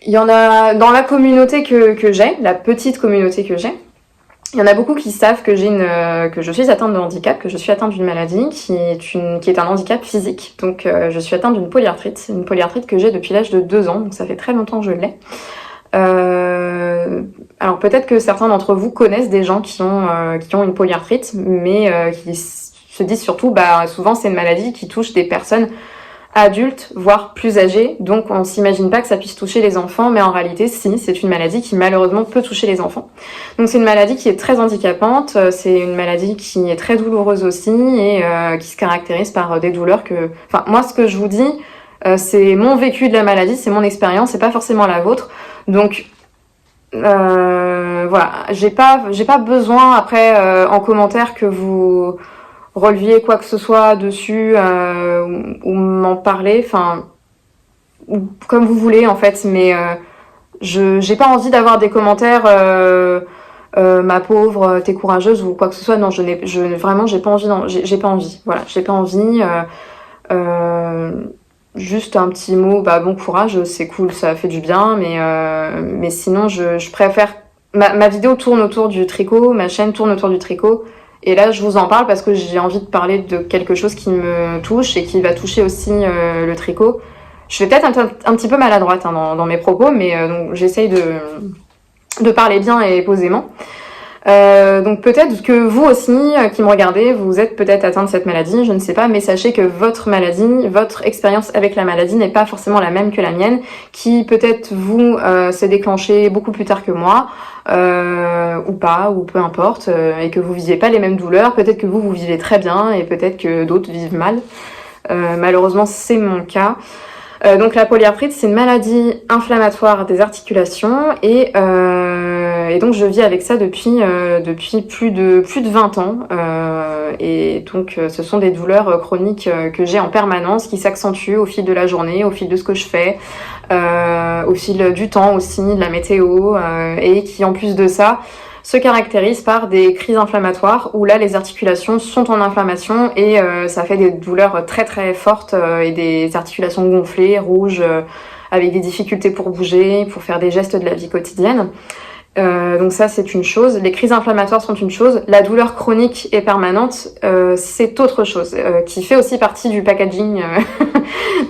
Il y en a dans la communauté que j'ai, la petite communauté que j'ai, il y en a beaucoup qui savent que je suis atteinte de handicap, que je suis atteinte d'une maladie qui est un handicap physique. Donc je suis atteinte d'une polyarthrite, une polyarthrite que j'ai depuis l'âge de 2 ans, donc ça fait très longtemps que je l'ai. Alors peut-être que certains d'entre vous connaissent des gens qui ont une polyarthrite, mais qui se disent surtout, souvent c'est une maladie qui touche des personnes adultes, voire plus âgés, donc on s'imagine pas que ça puisse toucher les enfants, mais en réalité si, c'est une maladie qui malheureusement peut toucher les enfants. Donc c'est une maladie qui est très handicapante, c'est une maladie qui est très douloureuse aussi et qui se caractérise par des douleurs moi ce que je vous dis, c'est mon vécu de la maladie, c'est mon expérience, c'est pas forcément la vôtre, donc voilà, j'ai pas besoin après en commentaire que vous releviez quoi que ce soit dessus ou m'en parler, comme vous voulez en fait, mais j'ai pas envie d'avoir des commentaires ma pauvre, t'es courageuse ou quoi que ce soit. Non, vraiment j'ai pas envie, voilà, j'ai pas envie. Juste un petit mot, bon courage, c'est cool, ça fait du bien, mais sinon je préfère. Ma vidéo tourne autour du tricot, ma chaîne tourne autour du tricot. Et là, je vous en parle parce que j'ai envie de parler de quelque chose qui me touche et qui va toucher aussi le tricot. Je vais peut-être un petit peu maladroite dans mes propos, mais donc j'essaye de parler bien et posément. Donc peut-être que vous aussi, qui me regardez, vous êtes peut-être atteint de cette maladie, je ne sais pas, mais sachez que votre maladie, votre expérience avec la maladie n'est pas forcément la même que la mienne, qui peut-être vous s'est déclenchée beaucoup plus tard que moi, ou pas, ou peu importe, et que vous viviez pas les mêmes douleurs, peut-être que vous vivez très bien, et peut-être que d'autres vivent mal. Malheureusement, c'est mon cas. Donc la polyarthrite, c'est une maladie inflammatoire des articulations et donc je vis avec ça depuis plus de 20 ans. Et donc ce sont des douleurs chroniques que j'ai en permanence, qui s'accentuent au fil de la journée, au fil de ce que je fais. au fil du temps aussi, de la météo, et qui en plus de ça se caractérise par des crises inflammatoires où là les articulations sont en inflammation et ça fait des douleurs très très fortes et des articulations gonflées, rouges, avec des difficultés pour bouger, pour faire des gestes de la vie quotidienne. Donc ça c'est une chose, les crises inflammatoires sont une chose, la douleur chronique et permanente c'est autre chose, qui fait aussi partie du packaging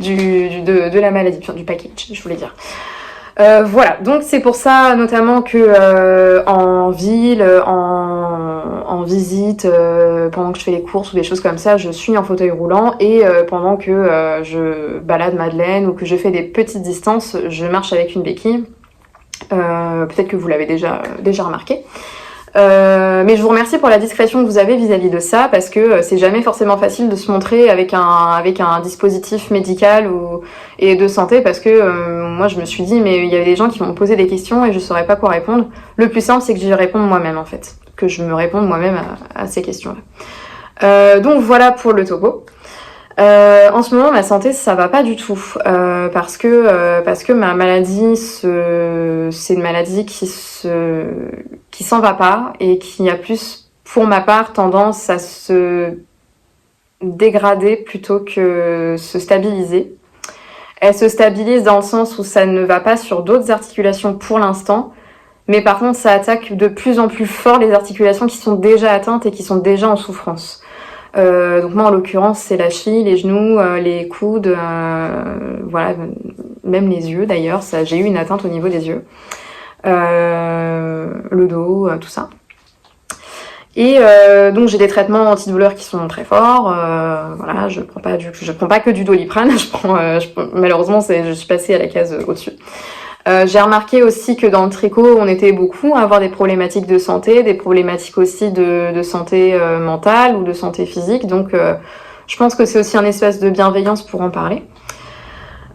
de la maladie, enfin du package je voulais dire. Voilà, donc c'est pour ça notamment que en ville, en visite, pendant que je fais les courses ou des choses comme ça, je suis en fauteuil roulant et pendant que je balade Madeleine ou que je fais des petites distances, je marche avec une béquille. Peut-être que vous l'avez déjà remarqué. Mais je vous remercie pour la discrétion que vous avez vis-à-vis de ça, parce que c'est jamais forcément facile de se montrer avec un dispositif médical et de santé, parce que moi je me suis dit mais il y avait des gens qui m'ont posé des questions et je saurais pas quoi répondre. Le plus simple c'est que j'y réponde moi-même en fait, que je me réponde moi-même à ces questions-là. Donc voilà pour le topo. En ce moment, ma santé, ça va pas du tout, parce que ma maladie, c'est une maladie qui s'en va pas et qui a plus, pour ma part, tendance à se dégrader plutôt que se stabiliser. Elle se stabilise dans le sens où ça ne va pas sur d'autres articulations pour l'instant, mais par contre, ça attaque de plus en plus fort les articulations qui sont déjà atteintes et qui sont déjà en souffrance. Donc moi en l'occurrence c'est la cheville, les genoux, les coudes, voilà, même les yeux d'ailleurs, j'ai eu une atteinte au niveau des yeux, le dos, tout ça. Et donc j'ai des traitements antidouleurs qui sont très forts, voilà, je prends pas que du Doliprane, malheureusement je suis passée à la case au-dessus. J'ai remarqué aussi que dans le tricot, on était beaucoup à avoir des problématiques de santé, des problématiques aussi de santé mentale ou de santé physique. Donc, je pense que c'est aussi un espace de bienveillance pour en parler.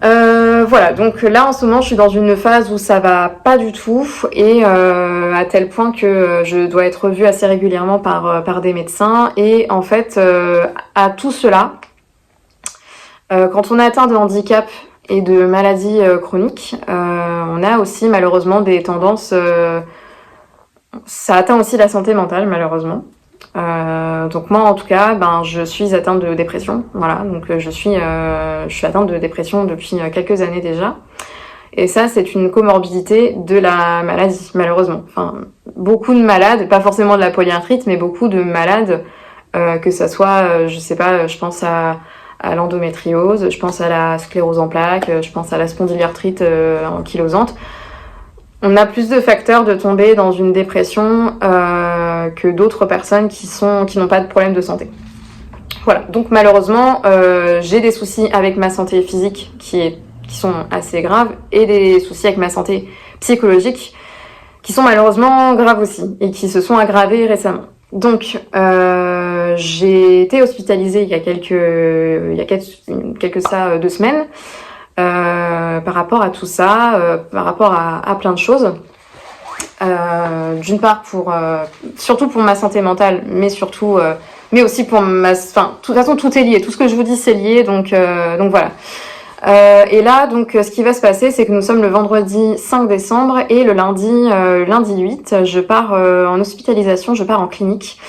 Voilà, donc là en ce moment, je suis dans une phase où ça va pas du tout et à tel point que je dois être revue assez régulièrement par des médecins. Et en fait, à tout cela, quand on est atteint de handicap et de maladies chroniques, on a aussi malheureusement des tendances, ça atteint aussi la santé mentale malheureusement. Donc moi en tout cas, je suis atteinte de dépression, voilà, donc je suis atteinte de dépression depuis quelques années déjà. Et ça c'est une comorbidité de la maladie malheureusement. Enfin, beaucoup de malades, pas forcément de la polyarthrite, mais beaucoup de malades, que ça soit, je sais pas, je pense à l'endométriose, je pense à la sclérose en plaques, je pense à la spondylarthrite ankylosante. On a plus de facteurs de tomber dans une dépression que d'autres personnes qui n'ont pas de problème de santé. Voilà, donc malheureusement, j'ai des soucis avec ma santé physique qui sont assez graves et des soucis avec ma santé psychologique qui sont malheureusement graves aussi et qui se sont aggravés récemment. Donc, j'ai été hospitalisée il y a quelques 2 semaines par rapport à tout ça, par rapport à plein de choses. D'une part surtout pour ma santé mentale, mais surtout, mais aussi pour de toute façon tout est lié. Tout ce que je vous dis c'est lié, donc voilà. Et là, donc, ce qui va se passer, c'est que nous sommes le vendredi 5 décembre et le lundi 8, je pars en hospitalisation, je pars en clinique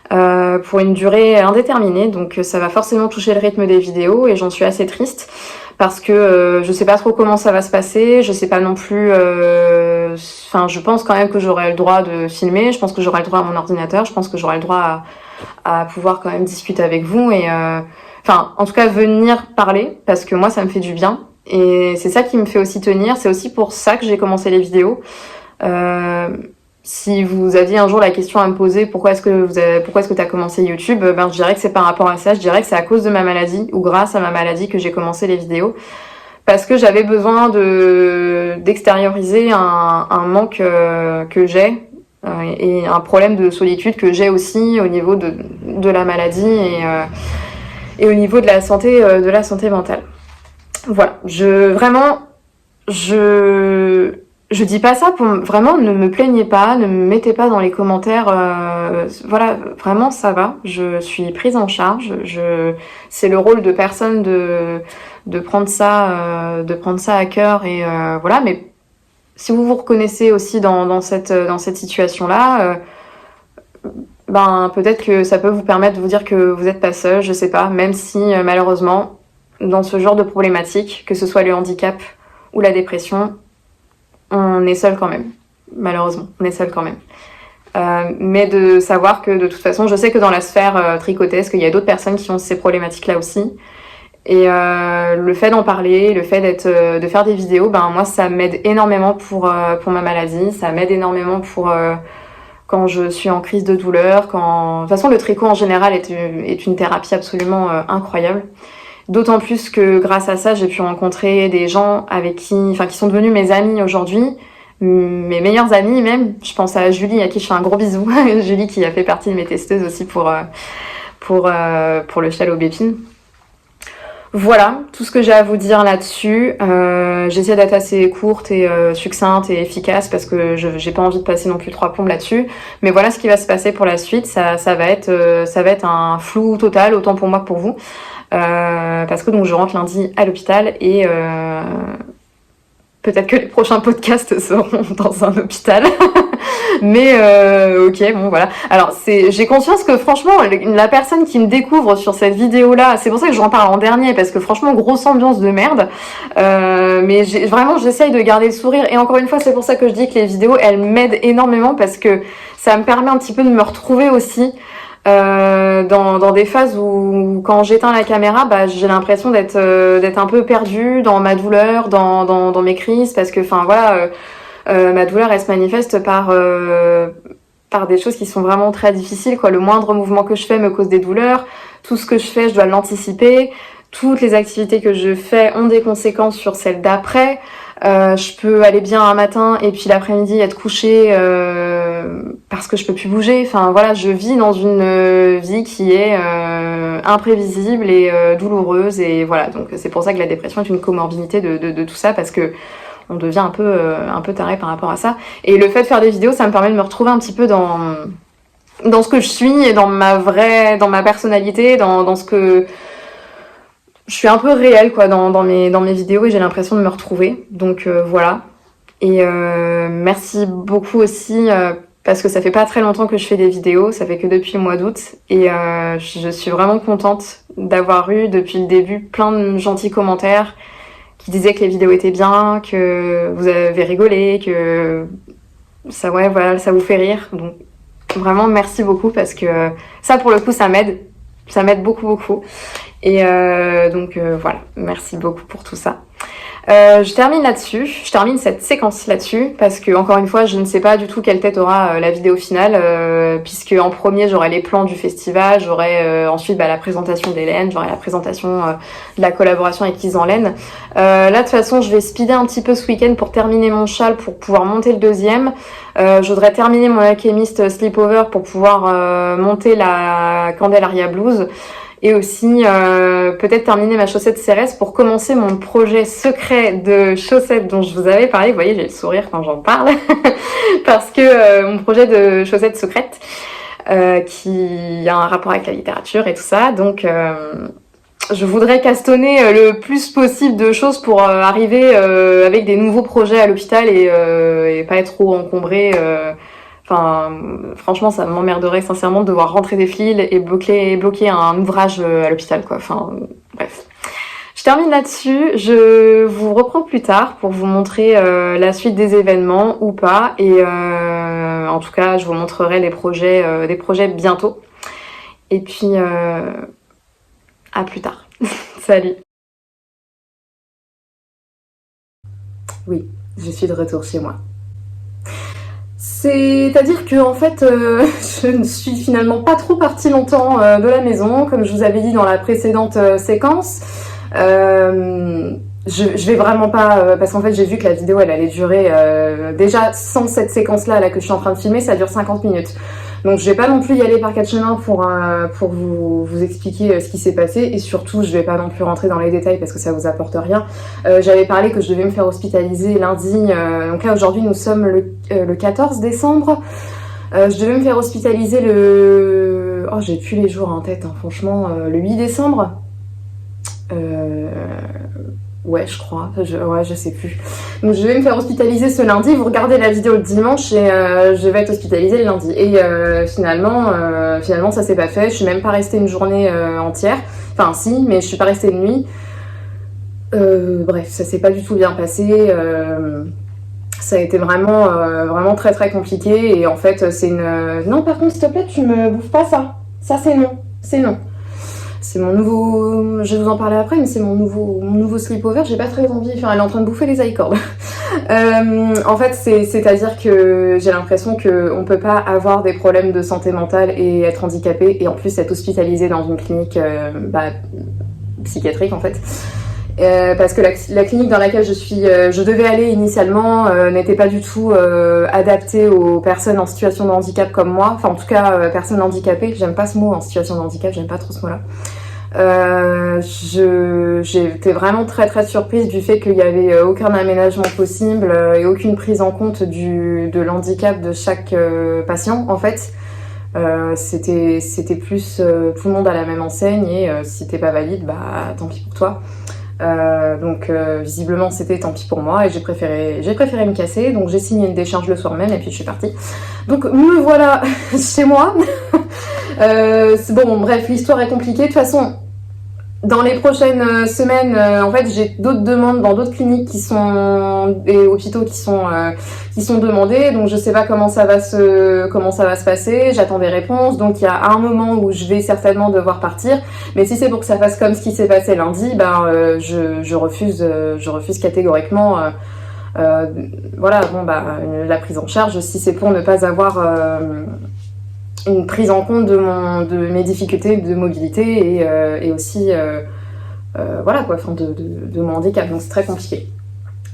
pour une durée indéterminée. Donc, ça va forcément toucher le rythme des vidéos et j'en suis assez triste parce que je sais pas trop comment ça va se passer. Je sais pas non plus. Je pense quand même que j'aurai le droit de filmer. Je pense que j'aurai le droit à mon ordinateur. Je pense que j'aurai le droit à pouvoir quand même discuter avec vous et en tout cas, venir parler, parce que moi, ça me fait du bien. Et c'est ça qui me fait aussi tenir. C'est aussi pour ça que j'ai commencé les vidéos. Si vous aviez un jour la question à me poser, pourquoi est-ce que tu as commencé YouTube, je dirais que c'est par rapport à ça. Je dirais que c'est à cause de ma maladie, ou grâce à ma maladie, que j'ai commencé les vidéos. Parce que j'avais besoin d'extérioriser un manque que j'ai. Et un problème de solitude que j'ai aussi au niveau de la maladie et au niveau de la santé mentale. Voilà, je je dis pas ça pour vraiment, ne me plaignez pas, ne me mettez pas dans les commentaires. Voilà, vraiment ça va. Je suis prise en charge. C'est le rôle de personne de prendre ça à cœur et voilà. Mais si vous vous reconnaissez aussi dans cette situation-là, ben peut-être que ça peut vous permettre de vous dire que vous n'êtes pas seul. Je sais pas. Même si malheureusement, dans ce genre de problématique, que ce soit le handicap ou la dépression, on est seul quand même, malheureusement, on est seul quand même. Mais de savoir que de toute façon, je sais que dans la sphère tricotesque, il y a d'autres personnes qui ont ces problématiques-là aussi. Et le fait d'en parler, le fait de faire des vidéos, ben moi ça m'aide énormément pour ma maladie, ça m'aide énormément pour quand je suis en crise de douleur, quand... De toute façon, le tricot en général est une thérapie absolument incroyable. D'autant plus que grâce à ça, j'ai pu rencontrer des gens qui sont devenus mes amis aujourd'hui, mes meilleurs amis même. Je pense à Julie, à qui je fais un gros bisou. Julie qui a fait partie de mes testeuses aussi pour le châle aux Bépines. Voilà, tout ce que j'ai à vous dire là-dessus. J'essaie d'être assez courte et succincte et efficace parce que j'ai pas envie de passer non plus 3 plombes là-dessus. Mais voilà ce qui va se passer pour la suite. Ça va être un flou total, autant pour moi que pour vous. Parce que donc je rentre lundi à l'hôpital et peut-être que les prochains podcasts seront dans un hôpital. Mais ok, bon voilà. Alors j'ai conscience que franchement, la personne qui me découvre sur cette vidéo-là, c'est pour ça que j'en parle en dernier, parce que franchement, grosse ambiance de merde. Mais j'essaye de garder le sourire. Et encore une fois, c'est pour ça que je dis que les vidéos, elles m'aident énormément, parce que ça me permet un petit peu de me retrouver aussi. Dans des phases où quand j'éteins la caméra, bah, j'ai l'impression d'être un peu perdue dans ma douleur, dans mes crises, parce que enfin voilà, ma douleur elle se manifeste par des choses qui sont vraiment très difficiles, quoi. Le moindre mouvement que je fais me cause des douleurs, tout ce que je fais je dois l'anticiper, toutes les activités que je fais ont des conséquences sur celles d'après. Je peux aller bien un matin et puis l'après-midi être couchée parce que je peux plus bouger. Enfin voilà, je vis dans une vie qui est imprévisible et douloureuse, et voilà. Donc c'est pour ça que la dépression est une comorbidité de tout ça, parce que on devient un peu taré par rapport à ça. Et le fait de faire des vidéos, ça me permet de me retrouver un petit peu dans ce que je suis et dans ma personnalité, dans ce que je suis un peu réelle, quoi, dans mes vidéos, et j'ai l'impression de me retrouver. Donc voilà. Et merci beaucoup aussi parce que ça fait pas très longtemps que je fais des vidéos, ça fait que depuis le mois d'août, et je suis vraiment contente d'avoir eu depuis le début plein de gentils commentaires qui disaient que les vidéos étaient bien, que vous avez rigolé, que ça, ouais, voilà, ça vous fait rire. Donc vraiment merci beaucoup, parce que ça, pour le coup, ça m'aide beaucoup. Et donc voilà, merci beaucoup pour tout ça. Je termine cette séquence là-dessus, parce que encore une fois, je ne sais pas du tout quelle tête aura la vidéo finale, puisque en premier j'aurai les plans du festival, j'aurai ensuite la présentation d'Hélène, j'aurai la présentation de la collaboration avec Yves en Laine. Là de toute façon, je vais speeder un petit peu ce week-end pour terminer mon châle, pour pouvoir monter le deuxième. Je voudrais terminer mon alchimiste sleepover pour pouvoir monter la Candelaria Blues. Et aussi peut-être terminer ma chaussette Cérès pour commencer mon projet secret de chaussettes dont je vous avais parlé. Vous voyez, j'ai le sourire quand j'en parle. Parce que mon projet de chaussettes secrètes qui a un rapport avec la littérature et tout ça. Donc je voudrais castonner le plus possible de choses pour arriver avec des nouveaux projets à l'hôpital et pas être trop encombré. Enfin, franchement, ça m'emmerderait sincèrement de devoir rentrer des fils et bloquer un ouvrage à l'hôpital, quoi. Enfin, bref. Je termine là-dessus. Je vous reprends plus tard pour vous montrer la suite des événements ou pas. Et en tout cas, je vous montrerai des projets bientôt. Et puis, à plus tard. Salut. Oui, je suis de retour chez moi. C'est-à-dire que en fait, je ne suis finalement pas trop partie longtemps de la maison, comme je vous avais dit dans la précédente séquence. Je vais vraiment pas, parce qu'en fait j'ai vu que la vidéo elle allait durer, déjà sans cette séquence là que je suis en train de filmer, ça dure 50 minutes. Donc je vais pas non plus y aller par quatre chemins pour vous expliquer ce qui s'est passé, et surtout je vais pas non plus rentrer dans les détails parce que ça vous apporte rien. J'avais parlé que je devais me faire hospitaliser lundi, donc là aujourd'hui nous sommes le 14 décembre. Je devais me faire hospitaliser oh j'ai plus les jours en tête, hein, franchement, le 8 décembre. Ouais, je crois. Ouais, je sais plus. Donc, je vais me faire hospitaliser ce lundi. Vous regardez la vidéo le dimanche et je vais être hospitalisée le lundi. Et finalement, ça s'est pas fait. Je suis même pas restée une journée entière. Enfin, si, mais je suis pas restée une nuit. Bref, ça s'est pas du tout bien passé. Ça a été vraiment très très compliqué. Et en fait, c'est une... Non, par contre, s'il te plaît, tu me bouffes pas ça. Ça, c'est non. C'est non. C'est mon nouveau... Je vais vous en parler après, mais c'est mon nouveau sleepover. J'ai pas très envie... Enfin, elle est en train de bouffer les iCords. En fait, c'est-à-dire que j'ai l'impression qu'on peut pas avoir des problèmes de santé mentale et être handicapé, et en plus être hospitalisé dans une clinique psychiatrique, en fait. Parce que la clinique dans laquelle je devais aller initialement n'était pas du tout adaptée aux personnes en situation de handicap comme moi. Enfin, en tout cas, personnes handicapées. J'aime pas ce mot, en situation de handicap, j'aime pas trop ce mot-là. J'ai été vraiment très très surprise du fait qu'il y avait aucun aménagement possible et aucune prise en compte de l'handicap de chaque patient, en fait. C'était plus tout le monde à la même enseigne, et si t'es pas valide, bah tant pis pour toi. Donc visiblement c'était tant pis pour moi, et j'ai préféré me casser. Donc j'ai signé une décharge le soir même et puis je suis partie. Donc me voilà chez moi. Bon, bref, l'histoire est compliquée. De toute façon, dans les prochaines semaines, en fait, j'ai d'autres demandes dans d'autres cliniques et hôpitaux qui sont demandés. Donc je sais pas comment ça va se passer. J'attends des réponses. Donc il y a un moment où je vais certainement devoir partir. Mais si c'est pour que ça fasse comme ce qui s'est passé lundi, je refuse catégoriquement. Voilà, bon la prise en charge, si c'est pour ne pas avoir une prise en compte de mes difficultés de mobilité et aussi voilà quoi, enfin de mon handicap, donc c'est très compliqué.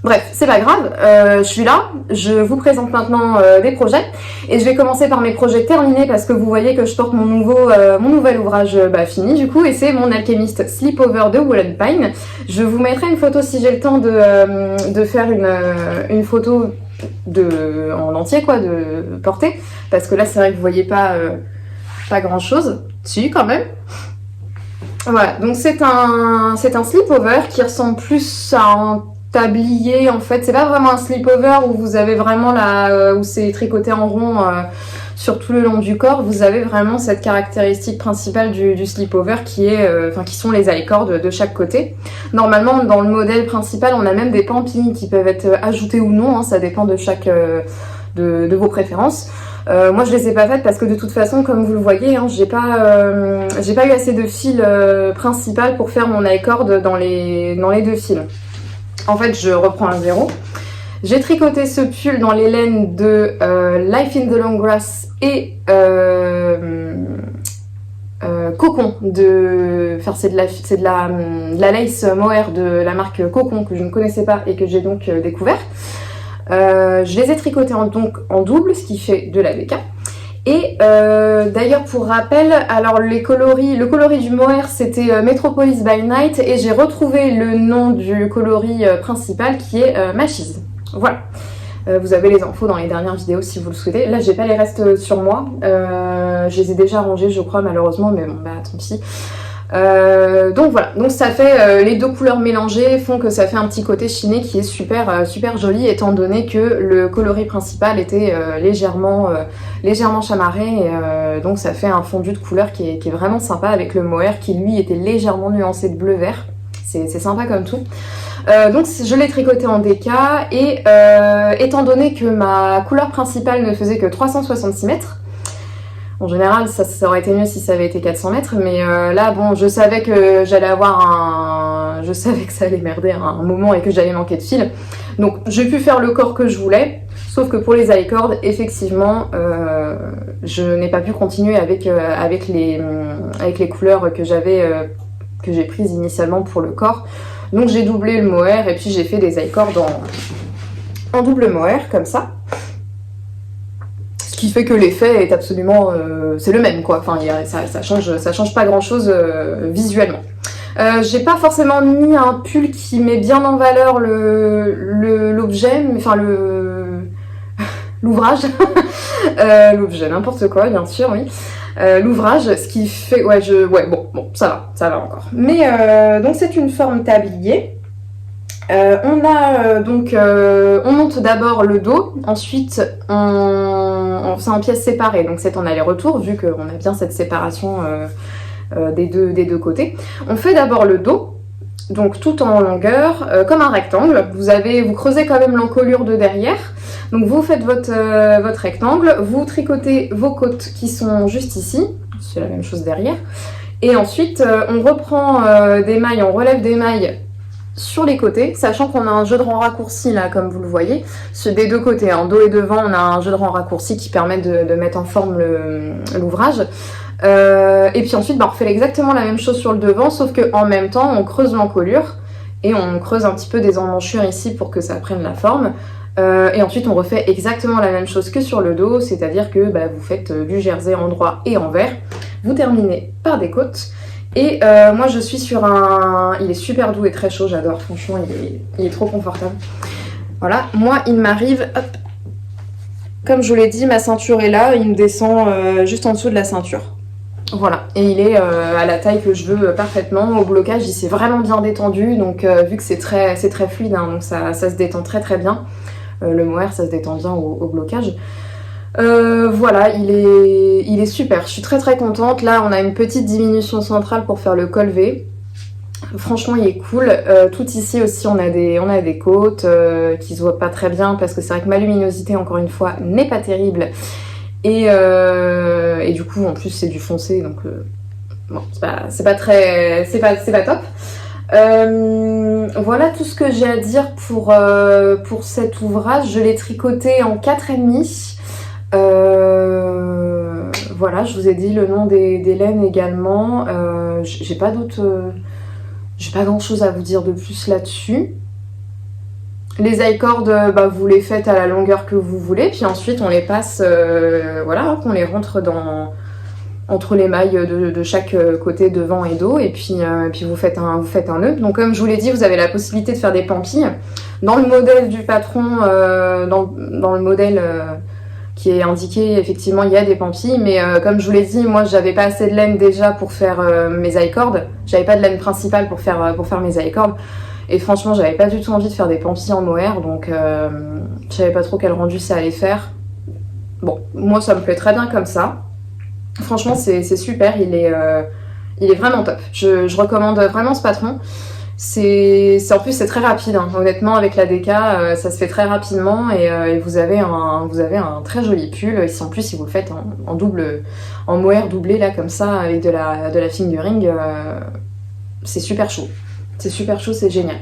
Bref, c'est pas grave, je suis là, je vous présente maintenant des projets, et je vais commencer par mes projets terminés parce que vous voyez que je porte mon nouvel ouvrage fini du coup, et c'est mon Alchemist Sleepover de Woolen Pine. Je vous mettrai une photo si j'ai le temps de faire une photo en entier quoi, de portée, parce que là c'est vrai que vous voyez pas grand chose. Si, quand même. Voilà, donc c'est un sleepover qui ressemble plus à un tablier en fait. C'est pas vraiment un sleepover où vous avez vraiment où c'est tricoté en rond sur tout le long du corps. Vous avez vraiment cette caractéristique principale du sleepover qui sont les iCords de chaque côté. Normalement, dans le modèle principal, on a même des pampilles qui peuvent être ajoutées ou non, hein, ça dépend de de vos préférences. Moi je les ai pas faites parce que de toute façon, comme vous le voyez, hein, j'ai pas eu assez de fil principal pour faire mon iCord dans les deux fils. En fait, je reprends à zéro. J'ai tricoté ce pull dans les laines de Life in the Long Grass et Cocon c'est de la lace mohair de la marque Cocon que je ne connaissais pas et que j'ai donc découvert. Je les ai tricotés en double, ce qui fait de la DK. Et d'ailleurs, pour rappel, alors le coloris du mohair c'était Metropolis by Night, et j'ai retrouvé le nom du coloris principal qui est Machis. Voilà. Vous avez les infos dans les dernières vidéos si vous le souhaitez. Là, j'ai pas les restes sur moi. Je les ai déjà rangés, je crois, malheureusement, mais bon, tant pis. Donc voilà, donc ça fait les deux couleurs mélangées font que ça fait un petit côté chiné qui est super joli, étant donné que le coloris principal était légèrement chamarré, et donc ça fait un fondu de couleur qui est vraiment sympa, avec le mohair qui lui était légèrement nuancé de bleu vert. C'est sympa comme tout. Donc je l'ai tricoté en DK, et étant donné que ma couleur principale ne faisait que 366 mètres, en général, ça aurait été mieux si ça avait été 400 mètres, mais là, bon, je savais que je savais que ça allait merder à un moment et que j'allais manquer de fil. Donc, j'ai pu faire le corps que je voulais, sauf que pour les iCords, effectivement, je n'ai pas pu continuer avec les couleurs que j'ai prises initialement pour le corps. Donc, j'ai doublé le mohair et puis j'ai fait des iCords en double mohair, comme ça. Ce qui fait que l'effet est absolument... c'est le même, quoi. Enfin, ça change pas grand-chose visuellement. J'ai pas forcément mis un pull qui met bien en valeur l'objet, enfin l'ouvrage. L'objet, n'importe quoi, bien sûr, oui. L'ouvrage, ce qui fait... Ouais, bon, ça va encore. Mais, donc c'est une forme tablier. On monte d'abord le dos, ensuite c'est en pièces séparées, donc c'est en aller-retour, vu qu'on a bien cette séparation des deux côtés. On fait d'abord le dos, donc tout en longueur, comme un rectangle. Vous creusez quand même l'encolure de derrière. Donc vous faites votre rectangle, vous tricotez vos côtes qui sont juste ici, c'est la même chose derrière. Et ensuite, on reprend des mailles, on relève des mailles sur les côtés, sachant qu'on a un jeu de rang raccourci là, comme vous le voyez, des deux côtés, en dos et devant, on a un jeu de rang raccourci qui permet de mettre en forme l'ouvrage. Et puis ensuite, on refait exactement la même chose sur le devant, sauf qu'en même temps, on creuse l'encolure et on creuse un petit peu des emmanchures ici pour que ça prenne la forme. Et ensuite, on refait exactement la même chose que sur le dos, c'est-à-dire que vous faites du jersey en droit et en vert. Vous terminez par des côtes. Et moi, je suis sur un... Il est super doux et très chaud, j'adore. Franchement, il est trop confortable. Voilà, moi, il m'arrive... Hop. Comme je vous l'ai dit, ma ceinture est là. Il me descend juste en dessous de la ceinture. Voilà, et il est à la taille que je veux parfaitement. Au blocage, il s'est vraiment bien détendu. Donc, vu que c'est très fluide, hein, donc ça se détend très bien. Le mohair, ça se détend bien au blocage. Voilà, il est super, je suis très contente. Là, on a une petite diminution centrale pour faire le col V. Franchement, il est cool. Tout ici aussi, on a des côtes qui se voient pas très bien parce que c'est vrai que ma luminosité, encore une fois, n'est pas terrible. Et du coup, en plus, c'est du foncé, donc bon, c'est pas top. Voilà tout ce que j'ai à dire pour cet ouvrage. Je l'ai tricoté en 4,5. Voilà, je vous ai dit le nom des laines également. J'ai pas grand chose à vous dire de plus là-dessus. Les I-cords, vous les faites à la longueur que vous voulez, puis ensuite on les passe, voilà, on les rentre entre les mailles de chaque côté, devant et dos, et puis vous faites un nœud. Donc comme je vous l'ai dit, vous avez la possibilité de faire des pampilles. Dans le modèle du patron, dans le modèle qui est indiqué, effectivement, il y a des pampilles, mais comme je vous l'ai dit, moi j'avais pas assez de laine déjà pour faire mes I-cords. J'avais pas de laine principale pour faire mes I-cords. Et franchement, j'avais pas du tout envie de faire des pampilles en mohair, donc je savais pas trop quel rendu ça allait faire. Bon, moi ça me plaît très bien comme ça. Franchement, c'est super, il est vraiment top. Je recommande vraiment ce patron. En plus, c'est très rapide, hein. Honnêtement, avec la DK, ça se fait très rapidement et vous avez un très joli pull. Et si en plus, si vous le faites en mohair doublé, là, comme ça, avec de la fingering, c'est super chaud. C'est super chaud, c'est génial.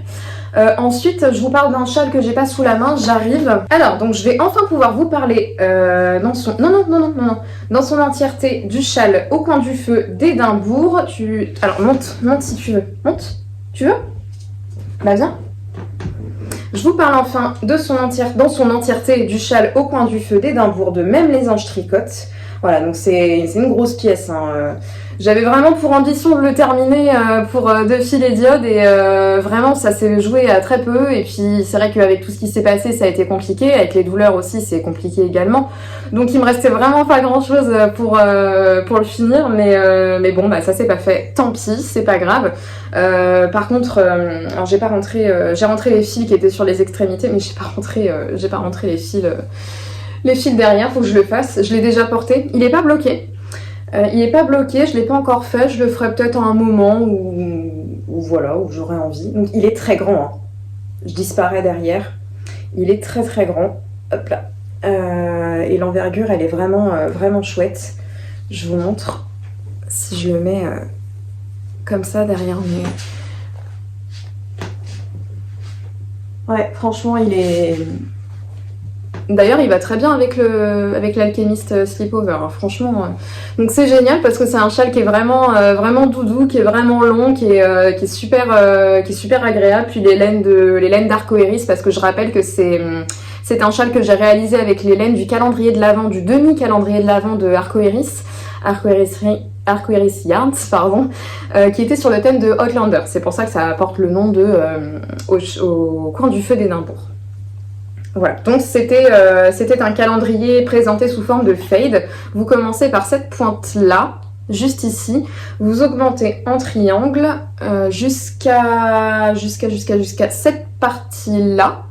Ensuite, je vous parle d'un châle que j'ai pas sous la main, j'arrive. Alors, donc je vais enfin pouvoir vous parler dans son entièreté du châle au coin du feu d'Édimbourg. Alors, monte si tu veux. Monte. Tu veux? Bah viens. Je vous parle enfin dans son entièreté du châle au coin du feu d'Édimbourg de Même les Anges tricotent. Voilà, donc c'est une grosse pièce, hein. J'avais vraiment pour ambition de le terminer pour deux fils et diodes et vraiment ça s'est joué à très peu. Et puis c'est vrai qu'avec tout ce qui s'est passé, ça a été compliqué. Avec les douleurs aussi, c'est compliqué également. Donc il me restait vraiment pas grand chose pour le finir, mais bon, ça s'est pas fait. Tant pis, c'est pas grave. Par contre, alors j'ai rentré les fils qui étaient sur les extrémités, mais j'ai pas rentré les fils. Les fils derrière, faut que je le fasse. Je l'ai déjà porté. Il est pas bloqué. Je l'ai pas encore fait. Je le ferai peut-être à un moment où j'aurai envie. Donc il est très grand, hein. Je disparais derrière. Il est très grand. Hop là. Et l'envergure, elle est vraiment chouette. Je vous montre si je le mets comme ça derrière mes... Ouais, franchement, il est... D'ailleurs, il va très bien avec l'Alchemist Slipover, hein, franchement. Donc c'est génial parce que c'est un châle qui est vraiment doudou, qui est vraiment long, qui est super agréable. Puis les laines d'Arcoiris, parce que je rappelle que c'est C'est un châle que j'ai réalisé avec les laines du calendrier de l'Avent, du demi-calendrier de l'Avent de Arcoiris Yarns, pardon, qui était sur le thème de Outlander. C'est pour ça que ça apporte le nom de au coin du feu d'Édimbourg. Voilà, donc c'était un calendrier présenté sous forme de fade. Vous commencez par cette pointe-là, juste ici. Vous augmentez en triangle jusqu'à cette partie-là.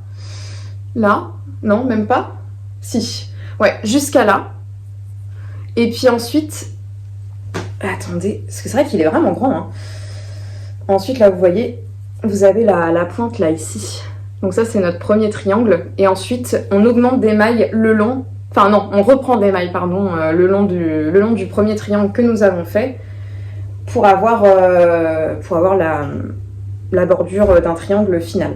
Là, non, même pas. Si, ouais, jusqu'à là. Et puis ensuite, attendez, parce que c'est vrai qu'il est vraiment grand. Hein. Ensuite, là, vous voyez, vous avez la pointe là, ici. Donc ça, c'est notre premier triangle. Et ensuite, on augmente des mailles le long... Enfin non, on reprend des mailles, pardon, le long du premier triangle que nous avons fait pour avoir la bordure d'un triangle final.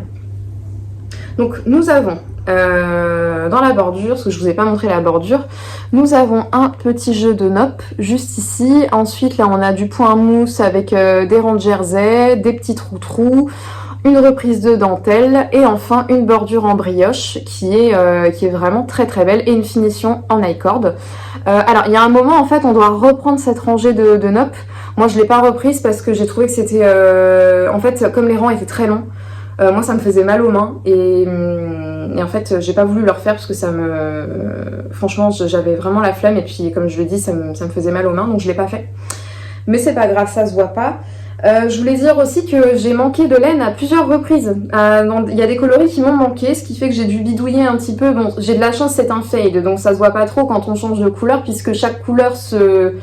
Donc nous avons, dans la bordure, parce que je ne vous ai pas montré la bordure, nous avons un petit jeu de nopp juste ici. Ensuite, là, on a du point mousse avec des rangs de jersey, des petits trous-trous, une reprise de dentelle et enfin une bordure en brioche qui est vraiment très très belle et une finition en I-cord. Alors il y a un moment en fait on doit reprendre cette rangée de nopp. Moi je l'ai pas reprise parce que j'ai trouvé que c'était en fait comme les rangs étaient très longs, moi ça me faisait mal aux mains et en fait j'ai pas voulu le refaire parce que franchement j'avais vraiment la flemme et puis comme je le dis ça me faisait mal aux mains donc je l'ai pas fait. Mais c'est pas grave, ça se voit pas. Je voulais dire aussi que j'ai manqué de laine à plusieurs reprises. Il y a des coloris qui m'ont manqué, ce qui fait que j'ai dû bidouiller un petit peu. Bon, j'ai de la chance, c'est un fade, donc ça se voit pas trop quand on change de couleur, puisque chaque couleur se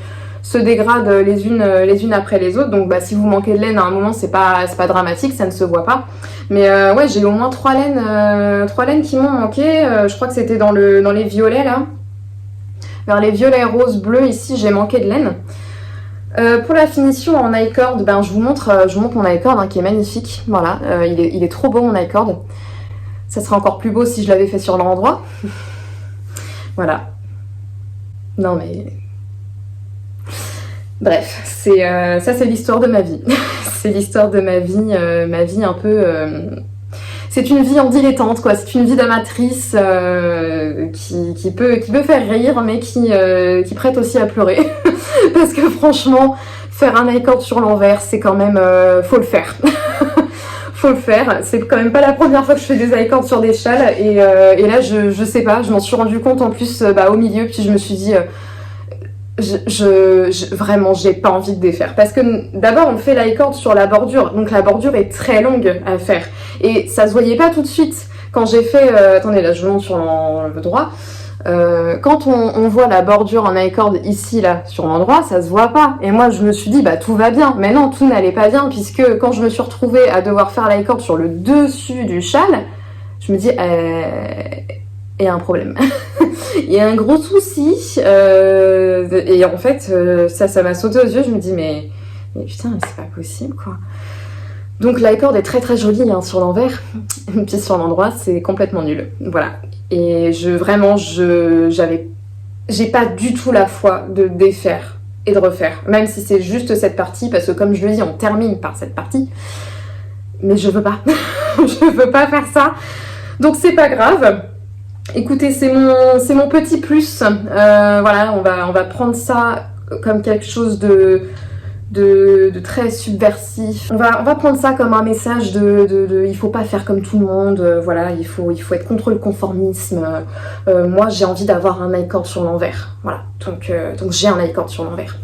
dégrade les unes après les autres. Donc, si vous manquez de laine à un moment, c'est pas dramatique, ça ne se voit pas. Mais ouais, j'ai au moins 3 laines qui m'ont manqué. Je crois que c'était dans les violets là, vers les violets, roses, bleus. Ici, j'ai manqué de laine. Pour la finition en I-cord, je vous montre mon I-cord qui est magnifique. Voilà, il est trop beau mon I-cord. Ça serait encore plus beau si je l'avais fait sur l'endroit. Voilà. Non mais... Bref, ça c'est l'histoire de ma vie. C'est l'histoire de ma vie un peu... C'est une vie en dilettante, quoi. C'est une vie d'amatrice qui peut faire rire, mais qui prête aussi à pleurer. Parce que franchement, faire un I-cord sur l'envers, c'est quand même... faut le faire. Faut le faire. C'est quand même pas la première fois que je fais des I-cords sur des châles. Et là, je sais pas, je m'en suis rendu compte en plus au milieu. Puis je me suis dit... vraiment, j'ai pas envie de défaire. Parce que d'abord, on fait l'I-cord sur la bordure. Donc la bordure est très longue à faire. Et ça se voyait pas tout de suite. Quand j'ai fait... attendez, là, je monte sur le droit. Quand on voit la bordure en I-cord ici, là, sur l'endroit, ça se voit pas. Et moi, je me suis dit, tout va bien. Mais non, tout n'allait pas bien, puisque quand je me suis retrouvée à devoir faire l'I-cord sur le dessus du châle, je me dis, il y a un problème. Il y a un gros souci. Et en fait, ça m'a sauté aux yeux. Je me dis, mais putain, mais c'est pas possible, quoi. Donc l'I-cord est très très joli sur l'envers, puis sur l'endroit c'est complètement nul, voilà. Et j'ai pas du tout la foi de défaire et de refaire, même si c'est juste cette partie, parce que comme je le dis, on termine par cette partie, mais je veux pas, je veux pas faire ça, donc c'est pas grave. Écoutez, c'est mon petit plus, voilà, on va prendre ça comme quelque chose de très subversif. On va prendre ça comme un message de il faut pas faire comme tout le monde, voilà, il faut être contre le conformisme. Moi j'ai envie d'avoir un I-cord sur l'envers, voilà, donc j'ai un I-cord sur l'envers.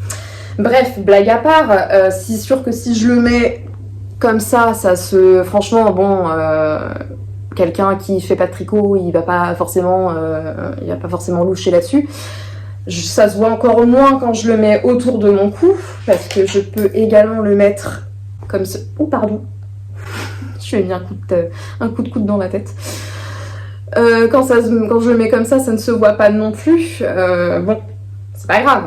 Bref, blague à part, c'est sûr que si je le mets comme ça franchement, bon, quelqu'un qui fait pas de tricot, il va pas forcément loucher là-dessus. Ça se voit encore moins quand je le mets autour de mon cou, parce que je peux également le mettre comme ça. Oh pardon, je lui ai mis un coup de coude dans la tête. Quand je le mets comme ça ne se voit pas non plus. Bon, c'est pas grave,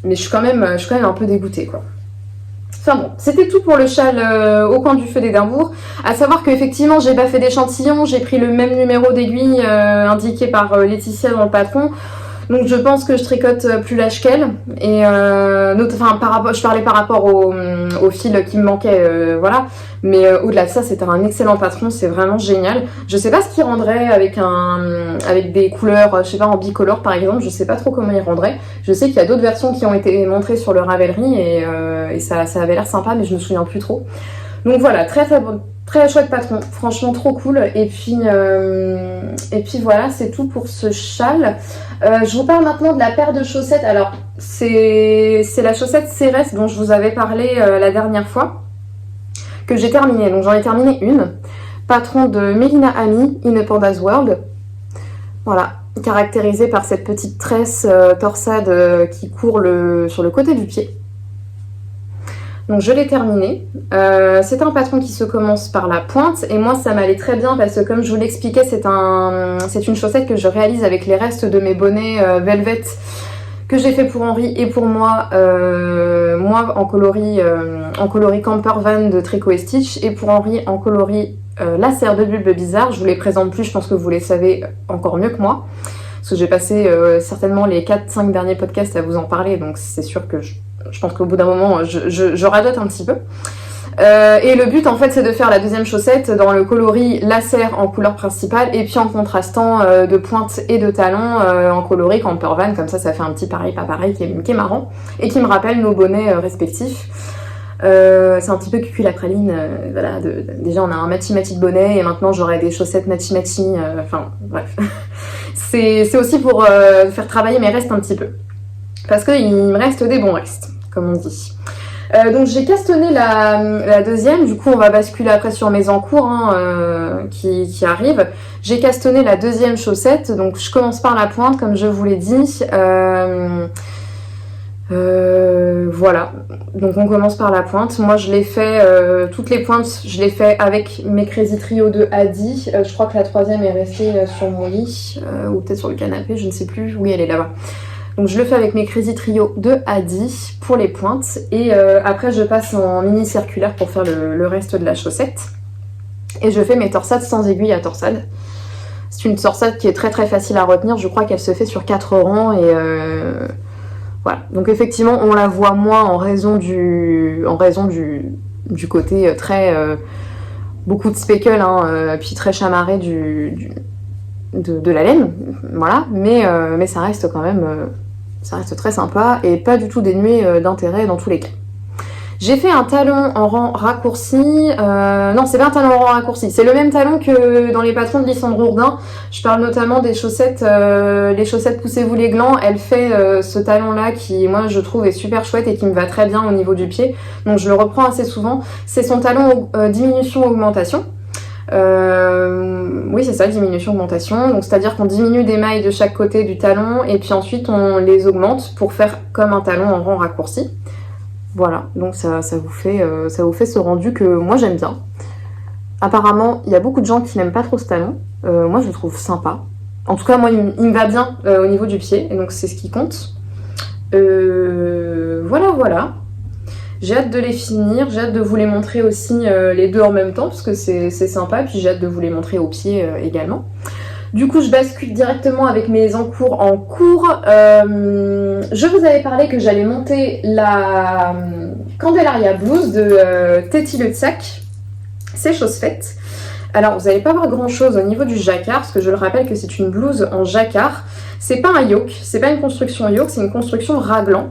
mais je suis quand même un peu dégoûtée, quoi. Enfin bon, c'était tout pour le châle au coin du feu d'Édimbourg. À savoir qu'effectivement, j'ai pas fait d'échantillon, j'ai pris le même numéro d'aiguille indiqué par Laetitia dans le patron. Donc je pense que je tricote plus lâche qu'elle. Et je parlais par rapport au fil qui me manquait, voilà. Mais au-delà de ça, c'était un excellent patron, c'est vraiment génial. Je sais pas ce qu'il rendrait avec des couleurs, je sais pas, en bicolore par exemple, je sais pas trop comment il rendrait. Je sais qu'il y a d'autres versions qui ont été montrées sur le Ravelry et ça avait l'air sympa, mais je me souviens plus trop. Donc voilà, très chouette patron, franchement trop cool. Et puis voilà, c'est tout pour ce châle. Je vous parle maintenant de la paire de chaussettes. Alors, c'est la chaussette Cérès dont je vous avais parlé la dernière fois, que j'ai terminée. Donc j'en ai terminé une. Patron de Melina Ami, In a Panda's World. Voilà, caractérisée par cette petite tresse torsade qui court sur le côté du pied. Donc je l'ai terminé. C'est un patron qui se commence par la pointe et moi ça m'allait très bien parce que comme je vous l'expliquais, c'est une chaussette que je réalise avec les restes de mes bonnets Velvet que j'ai fait pour Henri et pour moi, moi en coloris Camper Van de Tricot & Stitch et pour Henri en coloris Lacer de Bulbe Bizarre. Je vous les présente plus, je pense que vous les savez encore mieux que moi parce que j'ai passé certainement les 4-5 derniers podcasts à vous en parler, donc c'est sûr que je pense qu'au bout d'un moment, je radote un petit peu. Et le but, en fait, c'est de faire la deuxième chaussette dans le coloris lacer en couleur principale et puis en contrastant de pointe et de talons en coloris Camper Van. Comme ça fait un petit pareil, pas pareil, qui est marrant et qui me rappelle nos bonnets respectifs. C'est un petit peu cucul la praline. Voilà, déjà, on a un matchi-matchi de bonnet et maintenant, j'aurai des chaussettes matchi-matchi. Enfin, bref. C'est aussi pour faire travailler mes restes un petit peu. Parce qu'il me reste des bons restes, comme on dit. Donc j'ai castonné la deuxième, du coup on va basculer après sur mes encours qui arrivent. J'ai castonné la deuxième chaussette, donc je commence par la pointe comme je vous l'ai dit. Voilà, donc on commence par la pointe. Moi je l'ai fait, toutes les pointes, je l'ai fait avec mes Crazy Trio de Adi. Je crois que la troisième est restée sur mon lit, ou peut-être sur le canapé, je ne sais plus. Oui, elle est là-bas. Donc je le fais avec mes Crazy Trio de Adi pour les pointes. Et après je passe en mini circulaire pour faire le reste de la chaussette. Et je fais mes torsades sans aiguille à torsade. C'est une torsade qui est très très facile à retenir. Je crois qu'elle se fait sur 4 rangs et voilà. Donc effectivement on la voit moins en raison du côté très beaucoup de speckle, puis très chamarré de la laine, voilà, mais ça reste quand même, ça reste très sympa et pas du tout dénué d'intérêt dans tous les cas. J'ai fait un talon en rang raccourci, non c'est pas un talon en rang raccourci, c'est le même talon que dans les patrons de Lysandre Hourdin. Je parle notamment des chaussettes, les chaussettes Poussez-vous les glands. Elle fait ce talon là qui moi je trouve est super chouette et qui me va très bien au niveau du pied, donc je le reprends assez souvent. C'est son talon diminution-augmentation. Oui c'est ça, diminution-augmentation, donc c'est-à-dire qu'on diminue des mailles de chaque côté du talon et puis ensuite on les augmente pour faire comme un talon en rang raccourci. Voilà, donc ça vous fait ce rendu que moi j'aime bien. Apparemment il y a beaucoup de gens qui n'aiment pas trop ce talon, moi je le trouve sympa. En tout cas moi il me va bien au niveau du pied, et donc c'est ce qui compte. Voilà. J'ai hâte de les finir, j'ai hâte de vous les montrer aussi les deux en même temps parce que c'est sympa, puis j'ai hâte de vous les montrer au pied également. Du coup je bascule directement avec mes encours en cours. Je vous avais parlé que j'allais monter la Candelaria Blouse de Teti Le Tsac. C'est chose faite. Alors vous n'allez pas voir grand chose au niveau du jacquard, parce que je le rappelle que c'est une blouse en jacquard. C'est pas un yoke, c'est pas une construction yoke, c'est une construction raglan.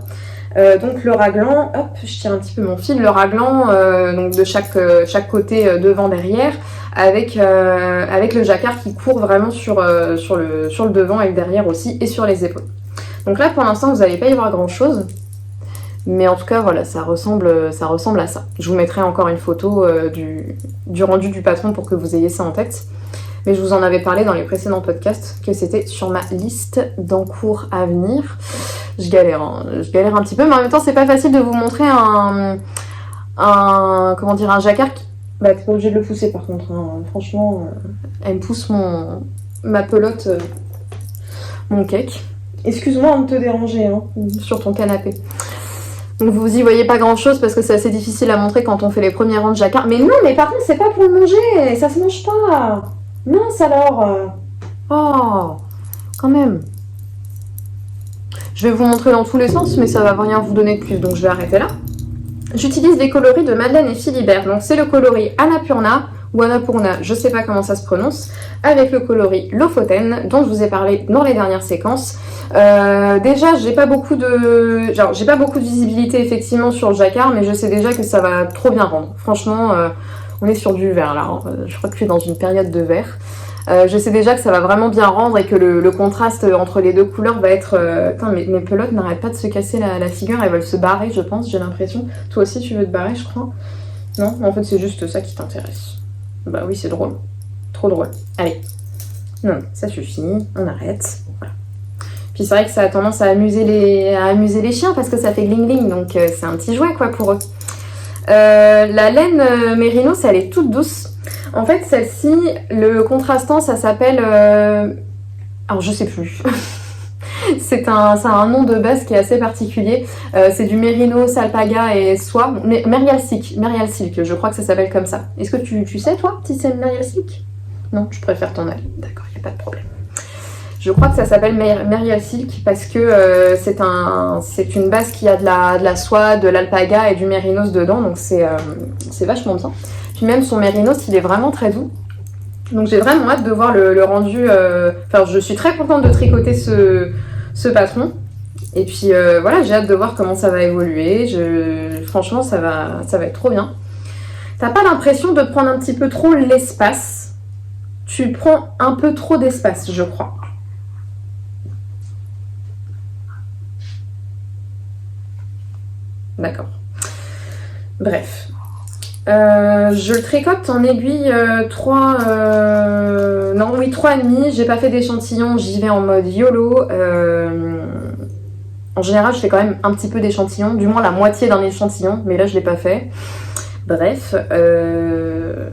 Donc le raglan, hop, je tire un petit peu mon fil, le raglan donc de chaque côté devant derrière, avec le jacquard qui court vraiment sur le devant et le derrière aussi, et sur les épaules. Donc là pour l'instant vous n'allez pas y voir grand chose, mais en tout cas voilà, ça ressemble à ça. Je vous mettrai encore une photo du rendu du patron pour que vous ayez ça en tête. Mais je vous en avais parlé dans les précédents podcasts que c'était sur ma liste d'encours à venir. Je galère un petit peu, mais en même temps c'est pas facile de vous montrer un jacquard qui... Bah t'es pas obligé de le pousser par contre, franchement, elle me pousse ma pelote, mon cake. Excuse-moi de te déranger sur ton canapé. Donc vous y voyez pas grand chose parce que c'est assez difficile à montrer quand on fait les premiers rangs de jacquard. Mais non, mais par contre c'est pas pour le manger, ça se mange pas. Mince alors. Oh, quand même. Je vais vous montrer dans tous les sens, mais ça va rien vous donner de plus, donc je vais arrêter là. J'utilise les coloris de Madeleine et Philibert. Donc c'est le coloris Annapurna ou Annapurna, je sais pas comment ça se prononce, avec le coloris Lofoten dont je vous ai parlé dans les dernières séquences. Déjà, j'ai pas beaucoup de visibilité effectivement sur le jacquard, mais je sais déjà que ça va trop bien rendre. Franchement, on est sur du vert là. Hein. Je crois que je suis dans une période de vert. Je sais déjà que ça va vraiment bien rendre et que le contraste entre les deux couleurs va être... Putain, mes pelotes n'arrêtent pas de se casser la figure, elles veulent se barrer, je pense, j'ai l'impression. Toi aussi, tu veux te barrer, je crois? Non, en fait, c'est juste ça qui t'intéresse. Bah oui, c'est drôle. Trop drôle. Allez. Non, ça suffit, on arrête. Voilà. Puis c'est vrai que ça a tendance à amuser les chiens parce que ça fait gling-gling, donc c'est un petit jouet, quoi, pour eux. La laine Mérinos, elle est toute douce. En fait, celle-ci, le contrastant, ça s'appelle... Alors, je sais plus. Ça a un nom de base qui est assez particulier. C'est du Mérinos, Alpaga et soie. Merial Silk, je crois que ça s'appelle comme ça. Est-ce que tu sais, toi, si c'est Merial Silk? Non, je préfère ton avis. D'accord, il n'y a pas de problème. Je crois que ça s'appelle Merial Silk parce que c'est une base qui a de la soie, de l'alpaga et du mérinos dedans, donc c'est vachement bien. Puis même son mérinos, il est vraiment très doux. Donc j'ai vraiment hâte de voir le rendu. Enfin, je suis très contente de tricoter ce patron. Et puis voilà, j'ai hâte de voir comment ça va évoluer. Franchement, ça va être trop bien. T'as pas l'impression de prendre un petit peu trop l'espace? Tu prends un peu trop d'espace, je crois. D'accord. Bref. Je le tricote en aiguille 3,5. J'ai pas fait d'échantillon, j'y vais en mode YOLO. En général, je fais quand même un petit peu d'échantillon, du moins la moitié d'un échantillon, mais là je l'ai pas fait. Bref, que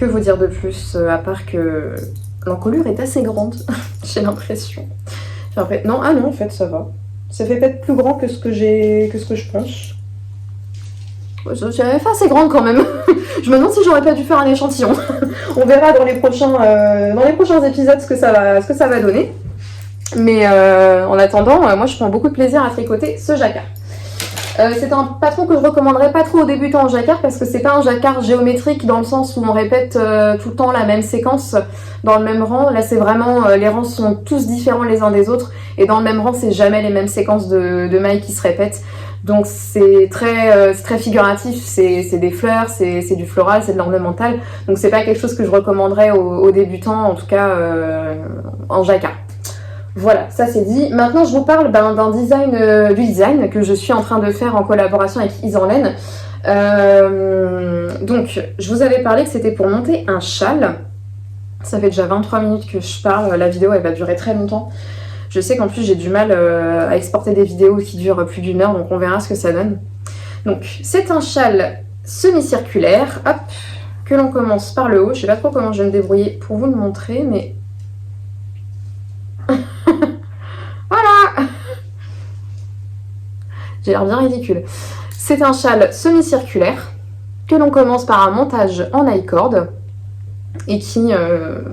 vous dire de plus, à part que l'encolure est assez grande, j'ai l'impression. Non, ah non, en fait, ça va. Ça fait peut-être plus grand que ce que je pense. J'avais fait assez grande quand même. Je me demande si j'aurais pas dû faire un échantillon. On verra dans les prochains épisodes ce que ça va donner. Mais en attendant, moi je prends beaucoup de plaisir à tricoter ce jacquard. C'est un patron que je recommanderais pas trop aux débutants en jacquard parce que c'est pas un jacquard géométrique dans le sens où on répète tout le temps la même séquence dans le même rang. Là c'est vraiment, les rangs sont tous différents les uns des autres et dans le même rang c'est jamais les mêmes séquences de mailles qui se répètent. Donc c'est très figuratif, c'est des fleurs, c'est du floral, c'est de l'ornemental. Donc c'est pas quelque chose que je recommanderais aux débutants, en tout cas en jacquard. Voilà, ça c'est dit. Maintenant je vous parle du design que je suis en train de faire en collaboration avec Isanlaine. Donc je vous avais parlé que c'était pour monter un châle. Ça fait déjà 23 minutes que je parle, la vidéo elle va durer très longtemps. Je sais qu'en plus j'ai du mal à exporter des vidéos qui durent plus d'1 heure, donc on verra ce que ça donne. Donc c'est un châle semi-circulaire, hop, que l'on commence par le haut. Je sais pas trop comment je vais me débrouiller pour vous le montrer, mais... Voilà. J'ai l'air bien ridicule. C'est un châle semi-circulaire que l'on commence par un montage en I-cord et qui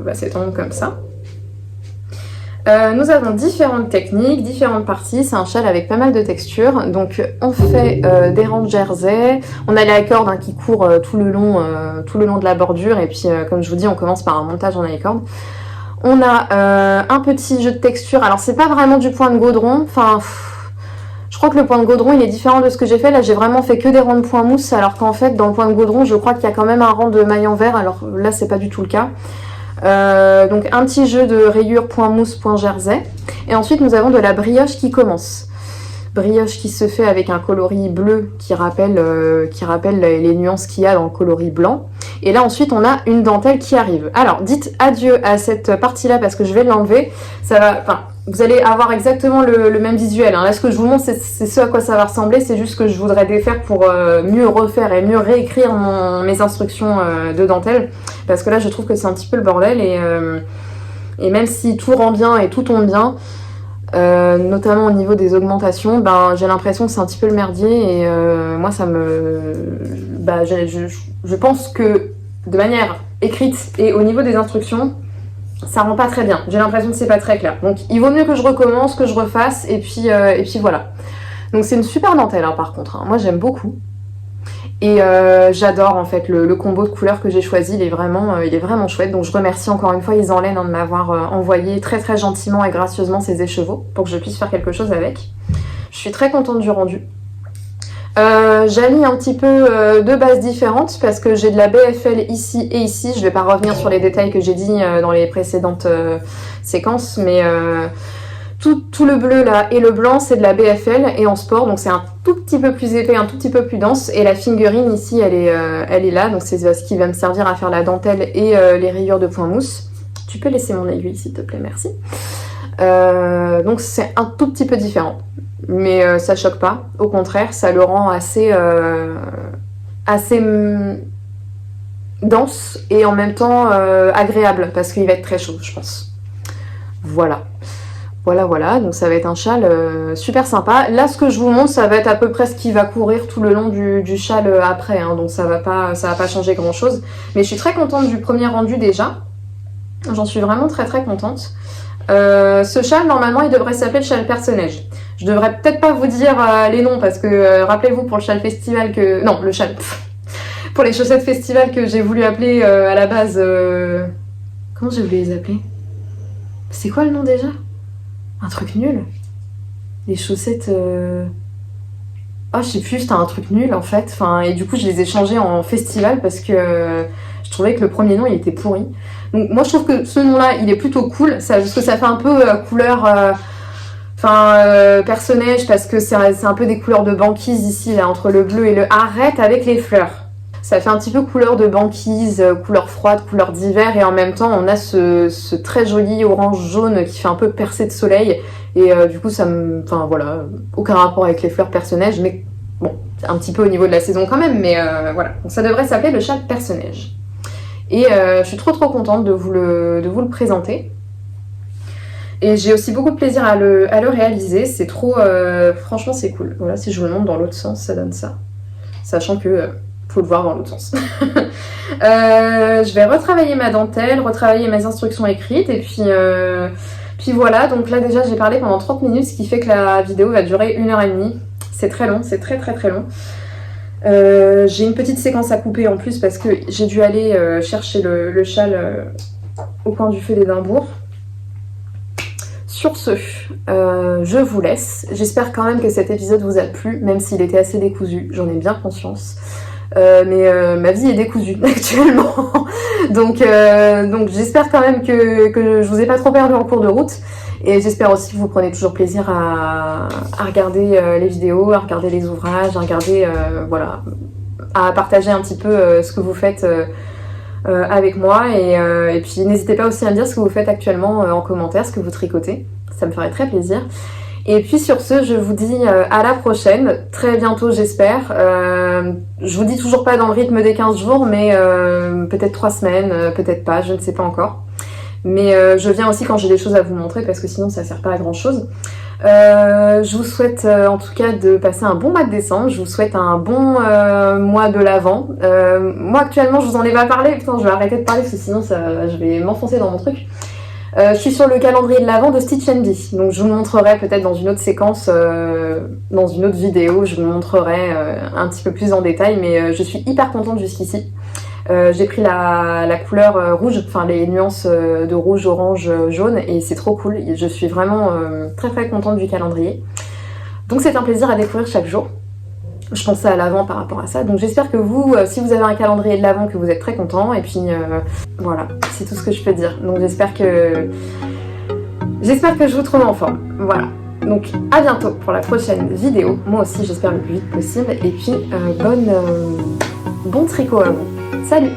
va s'étendre comme ça. Nous avons différentes techniques, différentes parties. C'est un châle avec pas mal de textures. Donc on fait des rangs de jersey. On a la corde qui court tout le long de la bordure. Et puis comme je vous dis, on commence par un montage en I-cord. On a un petit jeu de texture. Alors c'est pas vraiment du point de gaudron. Enfin, je crois que le point de gaudron il est différent de ce que j'ai fait. Là j'ai vraiment fait que des rangs de point mousse. Alors qu'en fait dans le point de gaudron je crois qu'il y a quand même un rang de maille en verre. Alors là c'est pas du tout le cas. Donc un petit jeu de rayures point mousse point jersey et ensuite nous avons de la brioche qui commence, brioche qui se fait avec un coloris bleu qui rappelle les nuances qu'il y a dans le coloris blanc et là ensuite on a une dentelle qui arrive. Alors dites adieu à cette partie là parce que je vais l'enlever, ça va, enfin vous allez avoir exactement le même visuel hein. Là ce que je vous montre c'est ce à quoi ça va ressembler, c'est juste que je voudrais défaire pour mieux refaire et mieux réécrire mes instructions de dentelle parce que là je trouve que c'est un petit peu le bordel et même si tout rend bien et tout tombe bien, notamment au niveau des augmentations, j'ai l'impression que c'est un petit peu le merdier et moi ça me... je pense que de manière écrite et au niveau des instructions, ça rend pas très bien. J'ai l'impression que c'est pas très clair. Donc il vaut mieux que je recommence, que je refasse, et puis voilà. Donc c'est une super dentelle hein, par contre, hein. Moi j'aime beaucoup. Et j'adore en fait le combo de couleurs que j'ai choisi, il est vraiment chouette. Donc je remercie encore une fois Isanlaine hein, de m'avoir envoyé très très gentiment et gracieusement ses écheveaux pour que je puisse faire quelque chose avec. Je suis très contente du rendu. J'allie un petit peu deux bases différentes parce que j'ai de la BFL ici et ici. Je vais pas revenir sur les détails que j'ai dit dans les précédentes séquences, mais tout le bleu là et le blanc c'est de la BFL et en sport, donc c'est un tout petit peu plus épais, un tout petit peu plus dense. Et la fingering ici elle est là, donc c'est ce qui va me servir à faire la dentelle et les rayures de point mousse. Tu peux laisser mon aiguille s'il te plaît, merci. Donc c'est un tout petit peu différent. Mais ça choque pas, au contraire, ça le rend assez dense et en même temps agréable parce qu'il va être très chaud, je pense. Voilà, donc ça va être un châle super sympa. Là, ce que je vous montre, ça va être à peu près ce qui va courir tout le long du châle après, hein, donc ça va pas changer grand chose. Mais je suis très contente du premier rendu déjà, j'en suis vraiment très très contente. Ce châle, normalement, il devrait s'appeler le châle Perce-Neige. Je devrais peut-être pas vous dire les noms parce que rappelez-vous pour le châle festival que... Non, le châle... pour les chaussettes festival que j'ai voulu appeler à la base... Comment j'ai voulu les appeler? C'est quoi le nom déjà? Un truc nul? Les chaussettes... Ah, je sais plus, c'était un truc nul en fait. Enfin, et du coup, je les ai changés en festival parce que je trouvais que le premier nom, il était pourri. Donc moi, je trouve que ce nom-là, il est plutôt cool. Parce que ça fait un peu couleur... Perce-Neige parce que c'est un peu des couleurs de banquise ici, là, entre le bleu et le... Arrête avec les fleurs! Ça fait un petit peu couleur de banquise, couleur froide, couleur d'hiver, et en même temps, on a ce très joli orange-jaune qui fait un peu percé de soleil, et du coup, ça me... Enfin, voilà, aucun rapport avec les fleurs Perce-Neige, mais bon, un petit peu au niveau de la saison quand même, mais voilà. Donc ça devrait s'appeler le châle Perce-Neige. Et je suis trop contente de vous le présenter. Et j'ai aussi beaucoup de plaisir à le réaliser, c'est trop... franchement, c'est cool. Voilà, si je vous le montre dans l'autre sens, ça donne ça. Sachant que faut le voir dans l'autre sens. Je vais retravailler ma dentelle, retravailler mes instructions écrites, et puis voilà. Donc là, déjà, j'ai parlé pendant 30 minutes, ce qui fait que la vidéo va durer 1h30. C'est très long, c'est très long. J'ai une petite séquence à couper en plus, parce que j'ai dû aller chercher le châle au coin du feu d'Édimbourg. Sur ce, je vous laisse. J'espère quand même que cet épisode vous a plu, même s'il était assez décousu, j'en ai bien conscience. Mais ma vie est décousue actuellement. donc j'espère quand même que je vous ai pas trop perdu en cours de route. Et j'espère aussi que vous prenez toujours plaisir à regarder les vidéos, à regarder les ouvrages, à regarder, voilà, à partager un petit peu ce que vous faites avec moi, et puis n'hésitez pas aussi à me dire ce que vous faites actuellement en commentaire, ce que vous tricotez, ça me ferait très plaisir. Et puis sur ce, je vous dis à la prochaine, très bientôt j'espère. Je vous dis toujours pas dans le rythme des 15 jours, mais peut-être 3 semaines, peut-être pas, je ne sais pas encore. Mais je viens aussi quand j'ai des choses à vous montrer, parce que sinon ça sert pas à grand chose. Je vous souhaite en tout cas de passer un bon mois de décembre, je vous souhaite un bon mois de l'Avent. Moi actuellement je vous en ai pas parlé, putain je vais arrêter de parler parce que sinon je vais m'enfoncer dans mon truc. Je suis sur le calendrier de l'Avent de Stitch & Bee, donc je vous le montrerai peut-être dans une autre séquence, dans une autre vidéo, je vous le montrerai un petit peu plus en détail, mais je suis hyper contente jusqu'ici. J'ai pris la couleur rouge, enfin les nuances de rouge, orange, jaune, et c'est trop cool. Je suis vraiment très contente du calendrier. Donc c'est un plaisir à découvrir chaque jour. Je pensais à l'Avent par rapport à ça. Donc j'espère que vous, si vous avez un calendrier de l'Avent, que vous êtes très contents. Et puis voilà, c'est tout ce que je peux dire. Donc j'espère que je vous trouve en forme. Voilà. Donc à bientôt pour la prochaine vidéo. Moi aussi j'espère le plus vite possible. Et puis bon tricot à vous. Salut!